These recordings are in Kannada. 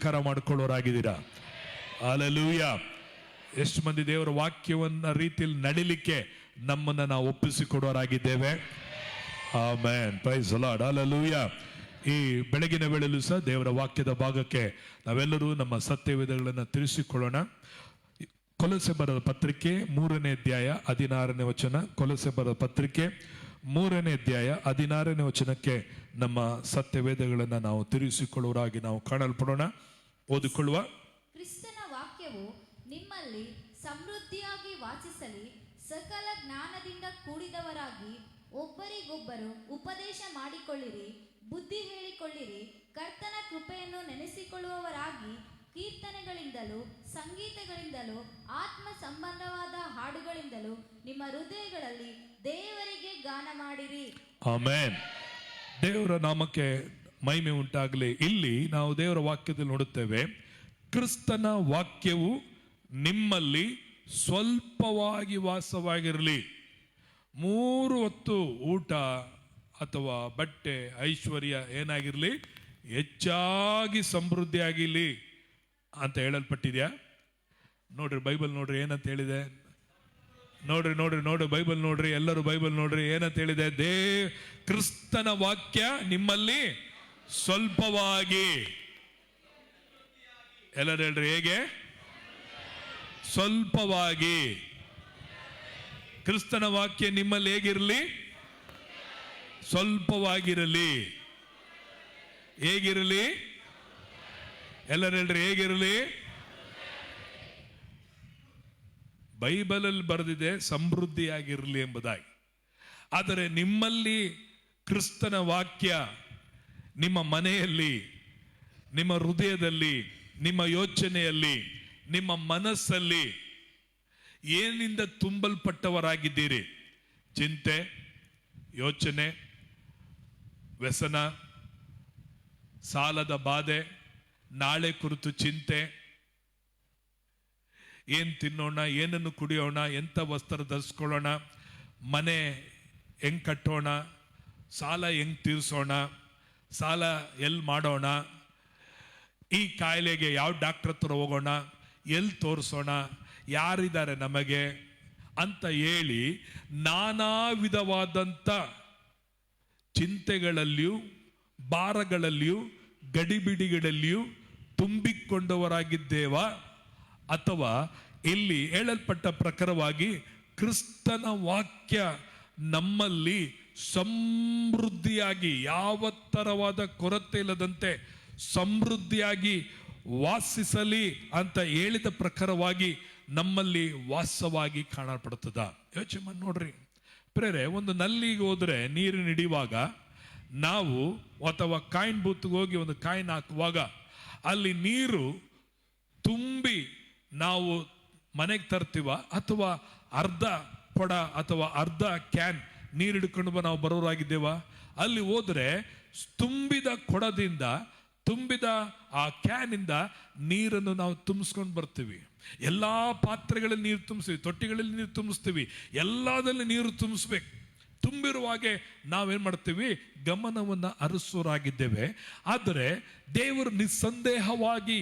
ಸ್ವೀಕಾರ ಮಾಡಿಕೊಳ್ಳೋರಾಗಿದ್ದೀರಾ? ಹಲ್ಲೆಲೂಯ. ಎಷ್ಟು ಮಂದಿ ದೇವರ ವಾಕ್ಯವನ್ನ ರೀತಿಯಲ್ಲಿ ನಡಿಲಿಕ್ಕೆ ನಮ್ಮನ್ನ ನಾವು ಒಪ್ಪಿಸಿಕೊಡೋರಾಗಿದ್ದೇವೆ? Amen. Praise the Lord. Hallelujah. ಈ ಬೆಳಗಿನ ವೇಳೆಯಲ್ಲೂ ಸಹ ದೇವರ ವಾಕ್ಯದ ಭಾಗಕ್ಕೆ ನಾವೆಲ್ಲರೂ ನಮ್ಮ ಸತ್ಯವೇದಗಳನ್ನು ತಿಳಿಸಿಕೊಳ್ಳೋಣ. ಕೊಲೊಸೆ ಬರೆದ ಪತ್ರಿಕೆ 3ನೇ ಅಧ್ಯಾಯ 16ನೇ ವಚನ. ಕೊಲೊಸೆ ಬರೆದ ಪತ್ರಿಕೆ 3ನೇ ಅಧ್ಯಾಯ 16ನೇ ವಚನಕ್ಕೆ ನಮ್ಮ ಸತ್ಯವೇದಗಳನ್ನು ನಾವು ತಿಳಿಸಿಕೊಳ್ಳುವರಾಗಿ ನಾವು ಕಾಣಲ್ಪಡೋಣ. ಓದಿಕೊಳ್ಳುವ. ಕ್ರಿಸ್ತನ ವಾಕ್ಯವು ನಿಮ್ಮಲ್ಲಿ ಸಮೃದ್ಧಿಯಾಗಿ ವಾಸಿಸಲಿ, ಸಕಲ ಜ್ಞಾನದಿಂದ ಕೂಡಿದವರಾಗಿ ಒಬ್ಬರಿಗೊಬ್ಬರು ಉಪದೇಶ ಮಾಡಿಕೊಳ್ಳಿರಿ, ಬುದ್ಧಿ ಹೇಳಿಕೊಳ್ಳಿರಿ, ಕರ್ತನ ಕೃಪೆಯನ್ನು ನೆನೆಸಿಕೊಳ್ಳುವವರಾಗಿ ಕೀರ್ತನೆಗಳಿಂದಲೂ ಸಂಗೀತಗಳಿಂದಲೂ ಆತ್ಮ ಸಂಬಂಧವಾದ ಹಾಡುಗಳಿಂದಲೂ ನಿಮ್ಮ ಹೃದಯಗಳಲ್ಲಿ ದೇವರಿಗೆ ಗಾನ ಮಾಡಿರಿ. ಆಮೆನ್. ದೇವರ ನಾಮಕ್ಕೆ ಮಹಿಮೆ ಉಂಟಾಗಲಿ. ಇಲ್ಲಿ ನಾವು ದೇವರ ವಾಕ್ಯದಲ್ಲಿ ನೋಡುತ್ತೇವೆ, ಕ್ರಿಸ್ತನ ವಾಕ್ಯವು ನಿಮ್ಮಲ್ಲಿ ಸ್ವಲ್ಪವಾಗಿ ವಾಸವಾಗಿರಲಿ. 3 ಹೊತ್ತು ಊಟ ಅಥವಾ ಬಟ್ಟೆ ಐಶ್ವರ್ಯ ಏನಾಗಿರಲಿ, ಹೆಚ್ಚಾಗಿ ಸಮೃದ್ಧಿ ಆಗಿರಲಿ ಅಂತ ಹೇಳಲ್ಪಟ್ಟಿದ್ಯಾ? ನೋಡ್ರಿ ಬೈಬಲ್ ನೋಡ್ರಿ ಏನಂತ ಹೇಳಿದೆ. ನೋಡ್ರಿ ಬೈಬಲ್ ನೋಡ್ರಿ, ಎಲ್ಲರೂ ಬೈಬಲ್ ನೋಡ್ರಿ ಏನಂತ ಹೇಳಿದೆ. ಕ್ರಿಸ್ತನ ವಾಕ್ಯ ನಿಮ್ಮಲ್ಲಿ ಸ್ವಲ್ಪವಾಗಿ, ಎಲ್ಲರೂ ಹೇಳ್ರಿ ಹೇಗೆ? ಸ್ವಲ್ಪವಾಗಿ. ಕ್ರಿಸ್ತನ ವಾಕ್ಯ ನಿಮ್ಮಲ್ಲಿ ಹೇಗಿರಲಿ? ಸ್ವಲ್ಪವಾಗಿರಲಿ. ಹೇಗಿರಲಿ? ಎಲ್ಲರೂ ಹೇಳ್ರಿ ಹೇಗಿರಲಿ? ಬೈಬಲಲ್ಲಿ ಬರೆದಿದೆ ಸಮೃದ್ಧಿಯಾಗಿರಲಿ ಎಂಬುದಾಗಿ. ಆದರೆ ನಿಮ್ಮಲ್ಲಿ ಕ್ರಿಸ್ತನ ವಾಕ್ಯ ನಿಮ್ಮ ಮನೆಯಲ್ಲಿ, ನಿಮ್ಮ ಹೃದಯದಲ್ಲಿ, ನಿಮ್ಮ ಯೋಚನೆಯಲ್ಲಿ, ನಿಮ್ಮ ಮನಸ್ಸಲ್ಲಿ ಏನಿಂದ ತುಂಬಲ್ಪಟ್ಟವರಾಗಿದ್ದೀರಿ? ಚಿಂತೆ, ಯೋಚನೆ, ವ್ಯಸನ, ಸಾಲದ ಬಾಧೆ, ನಾಳೆ ಕುರಿತು ಚಿಂತೆ, ಏನು ತಿನ್ನೋಣ, ಏನನ್ನು ಕುಡಿಯೋಣ, ಎಂಥ ವಸ್ತ್ರ ಧರಿಸ್ಕೊಳ್ಳೋಣ, ಮನೆ ಹೆಂಗೆ ಕಟ್ಟೋಣ, ಸಾಲ ಹೆಂಗೆ ತೀರಿಸೋಣ, ಸಾಲ ಎಲ್ಲಿ ಮಾಡೋಣ, ಈ ಕಾಯಿಲೆಗೆ ಯಾವ ಡಾಕ್ಟರ್ ಹತ್ರ ಹೋಗೋಣ, ಎಲ್ಲಿ ತೋರಿಸೋಣ, ಯಾರಿದ್ದಾರೆ ನಮಗೆ ಅಂತ ಹೇಳಿ ನಾನಾ ವಿಧವಾದಂಥ ಚಿಂತೆಗಳಲ್ಲಿಯೂ ಭಾರಗಳಲ್ಲಿಯೂ ಗಡಿಬಿಡಿಗಳಲ್ಲಿಯೂ ತುಂಬಿಕೊಂಡವರಾಗಿದ್ದೇವಾ? ಅಥವಾ ಇಲ್ಲಿ ಹೇಳಲ್ಪಟ್ಟ ಪ್ರಕಾರವಾಗಿ ಕ್ರಿಸ್ತನ ವಾಕ್ಯ ನಮ್ಮಲ್ಲಿ ಸಮೃದ್ಧಿಯಾಗಿ, ಯಾವ ಥರವಾದ ಕೊರತೆ ಇಲ್ಲದಂತೆ ಸಮೃದ್ಧಿಯಾಗಿ ವಾಸಿಸಲಿ ಅಂತ ಹೇಳಿದ ಪ್ರಕಾರವಾಗಿ ನಮ್ಮಲ್ಲಿ ವಾಸವಾಗಿ ಕಾಣಲ್ಪಡುತ್ತದ? ಯೋಚನೆ ಮಾಡಿ ನೋಡ್ರಿ ಪ್ರೇರೆ. ಒಂದು ನಲ್ಲಿಗೆ ಹೋದ್ರೆ ನೀರು ಹಿಡಿಯುವಾಗ ನಾವು ಅಥವಾ ಕಾಯಿನ್ ಬೂತ್ಗೆ ಹೋಗಿ ಒಂದು ಕಾಯಿನ್ ಹಾಕುವಾಗ ಅಲ್ಲಿ ನೀರು ತುಂಬಿ ನಾವು ಮನೆಗೆ ತರ್ತೀವ, ಅಥವಾ ಅರ್ಧ ಕೊಡ ಅಥವಾ ಅರ್ಧ ಕ್ಯಾನ್ ನೀರು ಹಿಡ್ಕೊಂಡು ನಾವು ಬರೋರಾಗಿದ್ದೇವ? ಅಲ್ಲಿ ಹೋದ್ರೆ ತುಂಬಿದ ಕೊಡದಿಂದ, ತುಂಬಿದ ಆ ಕ್ಯಾನಿಂದ ನೀರನ್ನು ನಾವು ತುಂಬಿಸ್ಕೊಂಡು ಬರ್ತೀವಿ. ಎಲ್ಲ ಪಾತ್ರೆಗಳಲ್ಲಿ ನೀರು ತುಂಬಿಸ್ತೀವಿ, ತೊಟ್ಟಿಗಳಲ್ಲಿ ನೀರು ತುಂಬಿಸ್ತೀವಿ, ಎಲ್ಲದಲ್ಲಿ ನೀರು ತುಂಬಿಸ್ಬೇಕು. ತುಂಬಿರುವಾಗೆ ನಾವೇನ್ ಮಾಡ್ತೀವಿ? ಗಮನವನ್ನು ಹರಿಸೋರಾಗಿದ್ದೇವೆ. ಆದರೆ ದೇವರು ನಿಸ್ಸಂದೇಹವಾಗಿ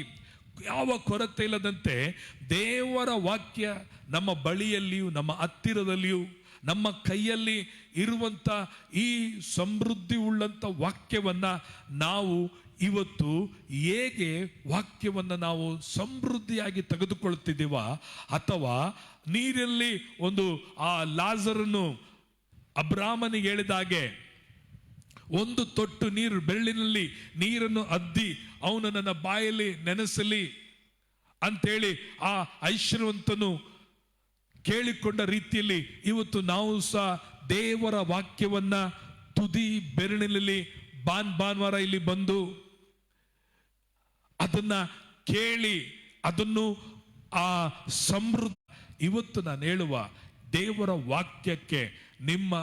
ಯಾವ ಕೊರತೆ ಇಲ್ಲದಂತೆ ದೇವರ ವಾಕ್ಯ ನಮ್ಮ ಬಳಿಯಲ್ಲಿಯೂ ನಮ್ಮ ಹತ್ತಿರದಲ್ಲಿಯೂ ನಮ್ಮ ಕೈಯಲ್ಲಿ ಇರುವಂಥ ಈ ಸಮೃದ್ಧಿ ಉಳ್ಳಂಥ ವಾಕ್ಯವನ್ನು ನಾವು ಇವತ್ತು ಹೇಗೆ ವಾಕ್ಯವನ್ನು ನಾವು ಸಮೃದ್ಧಿಯಾಗಿ ತೆಗೆದುಕೊಳ್ಳುತ್ತಿದ್ದೀವ? ಅಥವಾ ನೀರಲ್ಲಿ ಒಂದು ಆ ಲಾಜರನ್ನು ಅಬ್ರಾಮನಿಗೆ ಹೇಳಿದಾಗೆ ಒಂದು ತೊಟ್ಟು ನೀರು, ಬೆರಳಿನಲ್ಲಿ ನೀರನ್ನು ಅದ್ದಿ ಅವನು ನನ್ನ ಬಾಯಲ್ಲಿ ನೆನೆಸಲಿ ಅಂತೇಳಿ ಆ ಐಶ್ವರ್ಯವಂತನು ಕೇಳಿಕೊಂಡ ರೀತಿಯಲ್ಲಿ ಇವತ್ತು ನಾವು ಸಹ ದೇವರ ವಾಕ್ಯವನ್ನ ತುದಿ ಬೆರಳಿನಲ್ಲಿ ಭಾನುವಾರ ಇಲ್ಲಿ ಬಂದು ಅದನ್ನ ಕೇಳಿ ಅದನ್ನು ಆ ಸಮೃದ್ಧಿ, ಇವತ್ತು ನಾನು ಹೇಳುವ ದೇವರ ವಾಕ್ಯಕ್ಕೆ ನಿಮ್ಮ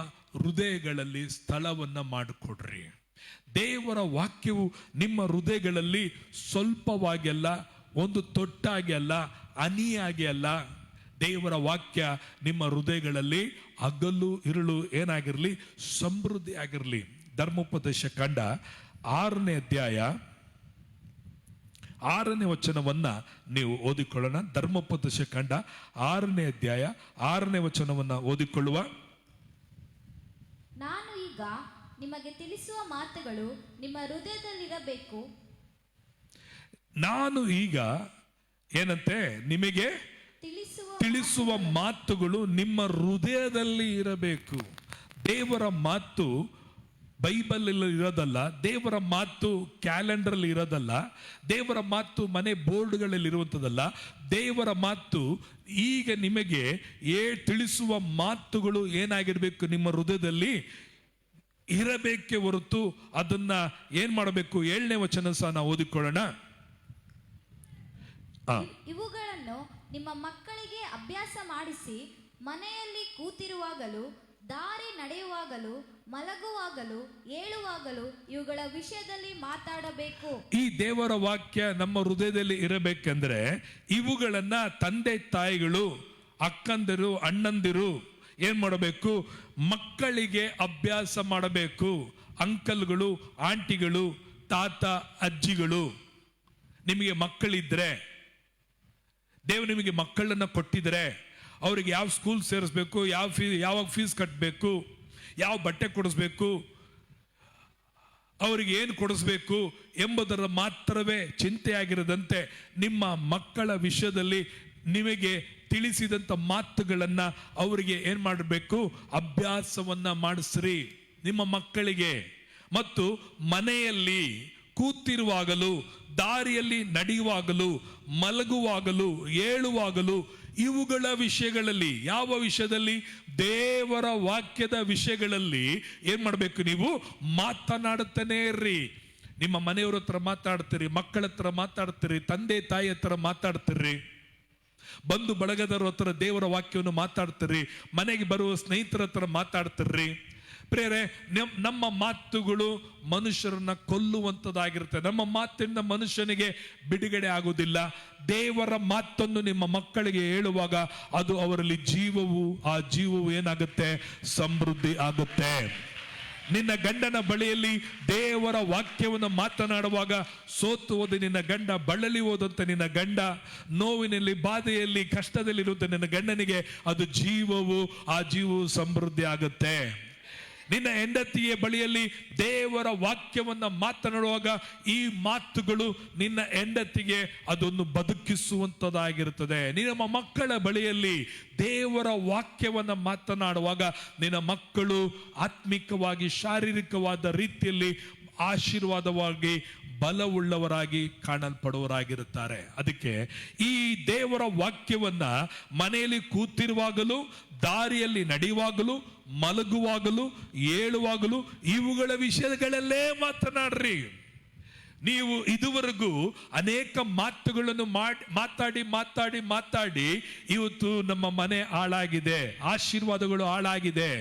ಹೃದಯಗಳಲ್ಲಿ ಸ್ಥಳವನ್ನ ಮಾಡಿಕೊಡ್ರಿ. ದೇವರ ವಾಕ್ಯವು ನಿಮ್ಮ ಹೃದಯಗಳಲ್ಲಿ ಸ್ವಲ್ಪವಾಗಿ ಅಲ್ಲ, ಒಂದು ತೊಟ್ಟಾಗಿ ಅಲ್ಲ, ಹನಿಯಾಗಿ ಅಲ್ಲ. ದೇವರ ವಾಕ್ಯ ನಿಮ್ಮ ಹೃದಯಗಳಲ್ಲಿ ಹಗಲು ಇರುಳು ಏನಾಗಿರಲಿ? ಸಮೃದ್ಧಿ ಆಗಿರಲಿ. ಧರ್ಮೋಪದೇಶ ಕಂಡ 6ನೇ ಅಧ್ಯಾಯ 6ನೇ ವಚನವನ್ನ ನೀವು ಓದಿಕೊಳ್ಳೋಣ. ಧರ್ಮೋಪದೇಶ ಕಾಂಡ 6ನೇ ಅಧ್ಯಾಯ 6ನೇ ವಚನವನ್ನ ಓದಿಕೊಳ್ಳುವ. ನಾನು ಈಗ ನಿಮಗೆ ತಿಳಿಸುವ ಮಾತುಗಳು ನಿಮ್ಮ ಹೃದಯದಲ್ಲಿರಬೇಕು. ನಾನು ಈಗ ಏನಂತೆ ನಿಮಗೆ ತಿಳಿಸುವ ಮಾತುಗಳು ನಿಮ್ಮ ಹೃದಯದಲ್ಲಿ ಇರಬೇಕು. ದೇವರ ಮಾತು ಬೈಬಲ್ ಇರೋದಲ್ಲ, ದೇವರ ಮಾತು ಕ್ಯಾಲೆಂಡರ್ ಅಲ್ಲಿ ಇರೋದಲ್ಲ, ದೇವರ ಮಾತು ಮನೆ ಬೋರ್ಡ್ಗಳಲ್ಲಿ ಇರುವಂಥದ್ದಲ್ಲ. ದೇವರ ಮಾತು ಈಗ ನಿಮಗೆ ತಿಳಿಸುವ ಮಾತುಗಳು ಏನಾಗಿರ್ಬೇಕು, ನಿಮ್ಮ ಹೃದಯದಲ್ಲಿ ಇರಬೇಕೆ ಹೊರತು ಅದನ್ನ ಏನ್ ಮಾಡಬೇಕು. 7ನೇ ವಚನ ಸಹ ನಾವು ಓದಿಕೊಳ್ಳೋಣ. ಇವುಗಳನ್ನು ನಿಮ್ಮ ಮಕ್ಕಳಿಗೆ ಅಭ್ಯಾಸ ಮಾಡಿಸಿ, ಮನೆಯಲ್ಲಿ ಕೂತಿರುವಾಗಲೂ, ದಾರಿ ನಡೆಯುವಾಗಲೂ, ಮಲಗುವಾಗಲೂ, ಏಳುವಾಗಲೂ ಇವುಗಳ ವಿಷಯದಲ್ಲಿ ಮಾತಾಡಬೇಕು. ಈ ದೇವರ ವಾಕ್ಯ ನಮ್ಮ ಹೃದಯದಲ್ಲಿ ಇರಬೇಕೆಂದ್ರೆ ಇವುಗಳನ್ನ ತಂದೆ ತಾಯಿಗಳು, ಅಕ್ಕಂದಿರು, ಅಣ್ಣಂದಿರು ಏನ್ ಮಾಡಬೇಕು, ಮಕ್ಕಳಿಗೆ ಅಭ್ಯಾಸ ಮಾಡಬೇಕು. ಅಂಕಲ್ಗಳು, ಆಂಟಿಗಳು, ತಾತ, ಅಜ್ಜಿಗಳು, ನಿಮಗೆ ಮಕ್ಕಳಿದ್ರೆ, ದೇವರು ನಿಮಗೆ ಮಕ್ಕಳನ್ನ ಕೊಟ್ಟಿದ್ರೆ ಅವ್ರಿಗೆ ಯಾವ ಸ್ಕೂಲ್ ಸೇರಿಸ್ಬೇಕು, ಯಾವಾಗ ಫೀಸ್ ಕಟ್ಟಬೇಕು, ಯಾವ ಬಟ್ಟೆ ಕೊಡಿಸ್ಬೇಕು, ಅವರಿಗೆ ಏನು ಕೊಡಿಸ್ಬೇಕು ಎಂಬುದರ ಮಾತ್ರವೇ ಚಿಂತೆಯಾಗಿರದಂತೆ ನಿಮ್ಮ ಮಕ್ಕಳ ವಿಷಯದಲ್ಲಿ ನಿಮಗೆ ತಿಳಿಸಿದಂಥ ಮಾತುಗಳನ್ನ ಅವರಿಗೆ ಏನ್ ಮಾಡಬೇಕು, ಅಭ್ಯಾಸವನ್ನ ಮಾಡಿಸ್ರಿ ನಿಮ್ಮ ಮಕ್ಕಳಿಗೆ. ಮತ್ತು ಮನೆಯಲ್ಲಿ ಕೂತಿರುವಾಗಲೂ, ದಾರಿಯಲ್ಲಿ ನಡೆಯುವಾಗಲೂ, ಮಲಗುವಾಗಲೂ, ಏಳುವಾಗಲೂ ಇವುಗಳ ವಿಷಯಗಳಲ್ಲಿ, ಯಾವ ವಿಷಯದಲ್ಲಿ, ದೇವರ ವಾಕ್ಯದ ವಿಷಯಗಳಲ್ಲಿ ಏನ್ ಮಾಡಬೇಕು, ನೀವು ಮಾತನಾಡುತ್ತಾನೆ ಇರ್ರಿ. ನಿಮ್ಮ ಮನೆಯವ್ರ ಹತ್ರ ಮಾತಾಡ್ತೀರಿ, ಮಕ್ಕಳ ಹತ್ರ ಮಾತಾಡ್ತೀರಿ, ತಂದೆ ತಾಯಿ ಹತ್ರ ಮಾತಾಡ್ತೀರಿ, ಬಂಧು ಬಳಗದವ್ರ ಹತ್ರ ದೇವರ ವಾಕ್ಯವನ್ನು ಮಾತಾಡ್ತೀರಿ, ಮನೆಗೆ ಬರುವ ಸ್ನೇಹಿತರ ಹತ್ರ ಮಾತಾಡ್ತೀರಿ. ಪ್ರೇರೆ, ನಮ್ಮ ಮಾತುಗಳು ಮನುಷ್ಯರನ್ನ ಕೊಲ್ಲುವಂಥದ್ದಾಗಿರುತ್ತೆ. ನಮ್ಮ ಮಾತಿಂದ ಮನುಷ್ಯನಿಗೆ ಬಿಡುಗಡೆ ಆಗುವುದಿಲ್ಲ. ದೇವರ ಮಾತನ್ನು ನಿಮ್ಮ ಮಕ್ಕಳಿಗೆ ಹೇಳುವಾಗ ಅದು ಅವರಲ್ಲಿ ಜೀವವು, ಆ ಜೀವವು ಏನಾಗುತ್ತೆ, ಸಮೃದ್ಧಿ ಆಗುತ್ತೆ. ನಿನ್ನ ಗಂಡನ ಬಳಿಯಲ್ಲಿ ದೇವರ ವಾಕ್ಯವನ್ನು ಮಾತನಾಡುವಾಗ ಸೋತು ಹೋದ ನಿನ್ನ ಗಂಡ, ಬಳಲಿ ಹೋದಂತ ನಿನ್ನ ಗಂಡ, ನೋವಿನಲ್ಲಿ, ಬಾಧೆಯಲ್ಲಿ, ಕಷ್ಟದಲ್ಲಿರುವಂತ ನಿನ್ನ ಗಂಡನಿಗೆ ಅದು ಜೀವವು, ಆ ಜೀವವು ಸಮೃದ್ಧಿ ಆಗುತ್ತೆ. ನಿನ್ನ ಹೆಂಡತಿಯ ಬಳಿಯಲ್ಲಿ ದೇವರ ವಾಕ್ಯವನ್ನ ಮಾತನಾಡುವಾಗ ಈ ಮಾತುಗಳು ನಿನ್ನ ಹೆಂಡತಿಗೆ ಅದನ್ನು ಬದುಕಿಸುವಂತದ್ದಾಗಿರುತ್ತದೆ. ನಿಮ್ಮ ಮಕ್ಕಳ ಬಳಿಯಲ್ಲಿ ದೇವರ ವಾಕ್ಯವನ್ನ ಮಾತನಾಡುವಾಗ ನಿನ್ನ ಮಕ್ಕಳು ಆತ್ಮಿಕವಾಗಿ, ಶಾರೀರಿಕವಾದ ರೀತಿಯಲ್ಲಿ ಆಶೀರ್ವಾದವಾಗಿ, ಬಲವುಳ್ಳವರಾಗಿ ಕಾಣಲ್ಪಡುವರಾಗಿರುತ್ತಾರೆ. ಅದಕ್ಕೆ ಈ ದೇವರ ವಾಕ್ಯವನ್ನ ಮನೆಯಲ್ಲಿ ಕೂತಿರುವಾಗಲೂ, ದಾರಿಯಲ್ಲಿ ನಡೆಯುವಾಗಲೂ, ಮಲಗುವಾಗಲೂ, ಏಳುವಾಗಲೂ ಇವುಗಳ ವಿಷಯಗಳಲ್ಲೇ ಮಾತನಾಡ್ರಿ. ನೀವು ಇದುವರೆಗೂ ಅನೇಕ ಮಾತುಗಳನ್ನು ಮಾತಾಡಿ ಇವತ್ತು ನಮ್ಮ ಮನೆ ಹಾಳಾಗಿದೆ, ಆಶೀರ್ವಾದಗಳು ಹಾಳಾಗಿದೆ,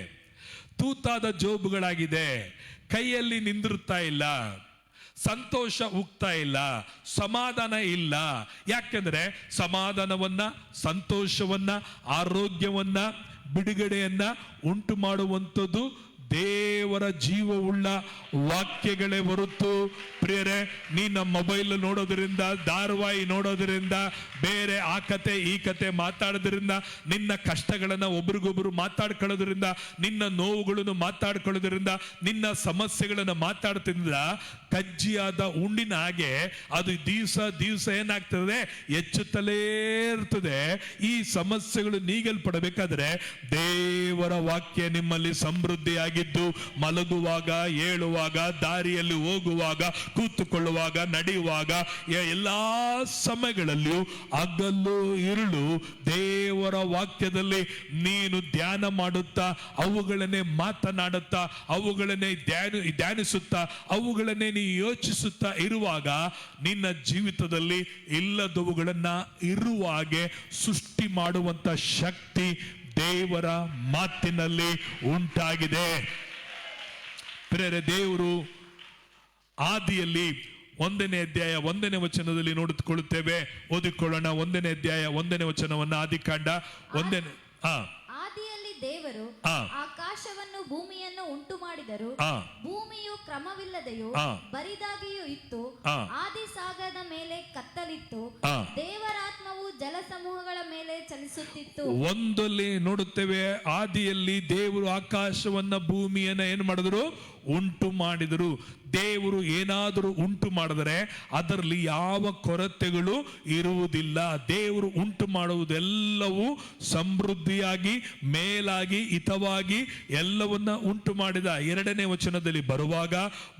ತೂತಾದ ಜೋಬುಗಳಾಗಿದೆ, ಕೈಯಲ್ಲಿ ನಿಂದಿರುತ್ತಾ ಇಲ್ಲ, ಸಂತೋಷ ಉಗ್ತಾ ಇಲ್ಲ, ಸಮಾಧಾನ ಇಲ್ಲ. ಯಾಕೆಂದ್ರೆ ಸಮಾಧಾನವನ್ನ, ಸಂತೋಷವನ್ನ, ಆರೋಗ್ಯವನ್ನ, ಬಿಡುಗಡೆಯನ್ನ ಉಂಟು ಮಾಡುವಂಥದ್ದು ದೇವರ ಜೀವವುಳ್ಳ ವಾಕ್ಯಗಳೇ ಹೊರತು ಪ್ರಿಯರೇ, ನೀನ ಮೊಬೈಲ್ ನೋಡೋದ್ರಿಂದ, ಧಾರಾವಾಹಿ ನೋಡೋದ್ರಿಂದ, ಬೇರೆ ಆ ಕತೆ ಈ ಕತೆ ಮಾತಾಡೋದ್ರಿಂದ, ನಿನ್ನ ಕಷ್ಟಗಳನ್ನ ಒಬ್ರಿಗೊಬ್ರು ಮಾತಾಡ್ಕೊಳ್ಳೋದ್ರಿಂದ, ನಿನ್ನ ನೋವುಗಳನ್ನು ಮಾತಾಡ್ಕೊಳ್ಳೋದ್ರಿಂದ, ನಿನ್ನ ಸಮಸ್ಯೆಗಳನ್ನು ಮಾತಾಡ್ತಿದ್ದ ಕಜ್ಜಿಯಾದ ಉಂಡಿನ ಹಾಗೆ ಅದು ದಿವಸ ಏನಾಗ್ತದೆ, ಹೆಚ್ಚುತ್ತಲೇ ಇರ್ತದೆ. ಈ ಸಮಸ್ಯೆಗಳು ನೀಗಲ್ಪಡಬೇಕಾದ್ರೆ ದೇವರ ವಾಕ್ಯ ನಿಮ್ಮಲ್ಲಿ ಸಮೃದ್ಧಿಯಾಗಿದ್ದು, ಮಲಗುವಾಗ, ಏಳುವಾಗ, ದಾರಿಯಲ್ಲಿ ಹೋಗುವಾಗ, ಕೂತುಕೊಳ್ಳುವಾಗ, ನಡೆಯುವಾಗ, ಎಲ್ಲಾ ಸಮಯಗಳಲ್ಲಿಯೂ ಹಗಲು ಇರುಳು ದೇವರ ವಾಕ್ಯದಲ್ಲಿ ನೀನು ಧ್ಯಾನ ಮಾಡುತ್ತಾ, ಅವುಗಳನ್ನೇ ಮಾತನಾಡುತ್ತಾ, ಅವುಗಳನ್ನೇ ಧ್ಯಾನಿಸುತ್ತಾ, ಅವುಗಳನ್ನೇ ನೀ ಯೋಚಿಸುತ್ತಾ ಇರುವಾಗ ನಿನ್ನ ಜೀವಿತದಲ್ಲಿ ಇಲ್ಲದವುಗಳನ್ನ ಇರುವ ಹಾಗೆ ಸೃಷ್ಟಿ ಮಾಡುವಂತ ಶಕ್ತಿ ದೇವರ ಮಾತಿನಲ್ಲಿ ಉಂಟಾಗಿದೆ. ಪ್ರಿಯರೇ, ದೇವರು ಆದಿಯಲ್ಲಿ 1ನೇ ಅಧ್ಯಾಯ 1ನೇ ವಚನದಲ್ಲಿ ನೋಡಿಕೊಳ್ಳುತ್ತೇವೆ. ಓದಿಕೊಳ್ಳೋಣ. 1ನೇ ಅಧ್ಯಾಯ 1ನೇ ವಚನವನ್ನ, ಆದಿಕಾಂಡ 1ನೇ. ಆದಿಯಲ್ಲಿ ದೇವರು ಆ. ಆಕಾಶವನ್ನು ಭೂಮಿಯನ್ನು ಉಂಟು ಮಾಡಿದರು. ಆ. ಭೂಮಿಯು ಕ್ರಮವಿಲ್ಲದೆಯೂ ಆ. ಬರಿದಾಗಿಯೂ ಇತ್ತು. ಆ. ಆದಿ ಸಾಗರದ ಮೇಲೆ ಕತ್ತಲಿತ್ತು. ಆ. ದೇವರ ಆತ್ಮವು ಜಲ ಸಮೂಹಗಳ ಮೇಲೆ ಚಲಿಸುತ್ತಿತ್ತು. ಒಂದಲ್ಲಿ ನೋಡುತ್ತೇವೆ, ಆದಿಯಲ್ಲಿ ದೇವರು ಆಕಾಶವನ್ನ ಭೂಮಿಯನ್ನ ಏನು ಮಾಡಿದ್ರು? ಉಂಟು ಮಾಡಿದರು. ದೇವರು ಏನಾದರೂ ಉಂಟು ಮಾಡಿದರೆ ಅದರಲ್ಲಿ ಯಾವ ಕೊರತೆಗಳು ಇರುವುದಿಲ್ಲ. ದೇವರು ಉಂಟು ಮಾಡುವುದೆಲ್ಲವೂ ಸಮೃದ್ಧಿಯಾಗಿ, ಮೇಲಾಗಿ, ಹಿತವಾಗಿ ಎಲ್ಲವನ್ನ ಉಂಟು ಮಾಡಿದ. 2ನೇ ವಚನದಲ್ಲಿ ಬರುವಾಗ,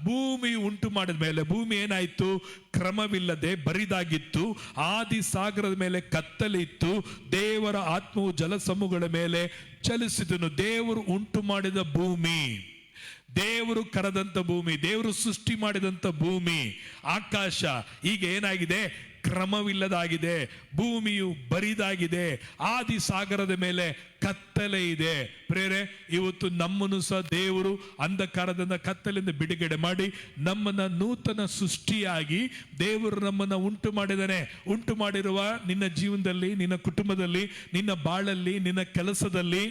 ಭೂಮಿ ಉಂಟು ಮಾಡಿದ ಮೇಲೆ ಭೂಮಿ ಏನಾಯ್ತು? ಕ್ರಮವಿಲ್ಲದೆ ಬರಿದಾಗಿತ್ತು. ಆದಿ ಸಾಗರದ ಮೇಲೆ ಕತ್ತಲಿತ್ತು. ದೇವರ ಆತ್ಮವು ಜಲಸಮೂಹಗಳ ಮೇಲೆ ಚಲಿಸಿದನು. ದೇವರು ಉಂಟು ಮಾಡಿದ ಭೂಮಿ, ದೇವರು ಕರೆದಂತ ಭೂಮಿ, ದೇವರು ಸೃಷ್ಟಿ ಮಾಡಿದಂತ ಭೂಮಿ, ಆಕಾಶ ಈಗ ಏನಾಗಿದೆ? ಕ್ರಮವಿಲ್ಲದಾಗಿದೆ. ಭೂಮಿಯು ಬರಿದಾಗಿದೆ. ಆದಿ ಸಾಗರದ ಮೇಲೆ ಕತ್ತಲೆ ಇದೆ. ಪ್ರೇರೆ, ಇವತ್ತು ನಮ್ಮನ್ನು ಸಹ ದೇವರು ಅಂಧಕಾರದಿಂದ, ಕತ್ತಲಿಂದ ಬಿಡುಗಡೆ ಮಾಡಿ ನಮ್ಮನ್ನ ನೂತನ ಸೃಷ್ಟಿಯಾಗಿ ದೇವರು ನಮ್ಮನ್ನ ಉಂಟು ಮಾಡಿದಾನೆ. ಉಂಟು ಮಾಡಿರುವ ನಿನ್ನ ಜೀವನದಲ್ಲಿ, ನಿನ್ನ ಕುಟುಂಬದಲ್ಲಿ, ನಿನ್ನ ಬಾಳಲ್ಲಿ, ನಿನ್ನ ಕೆಲಸದಲ್ಲಿ,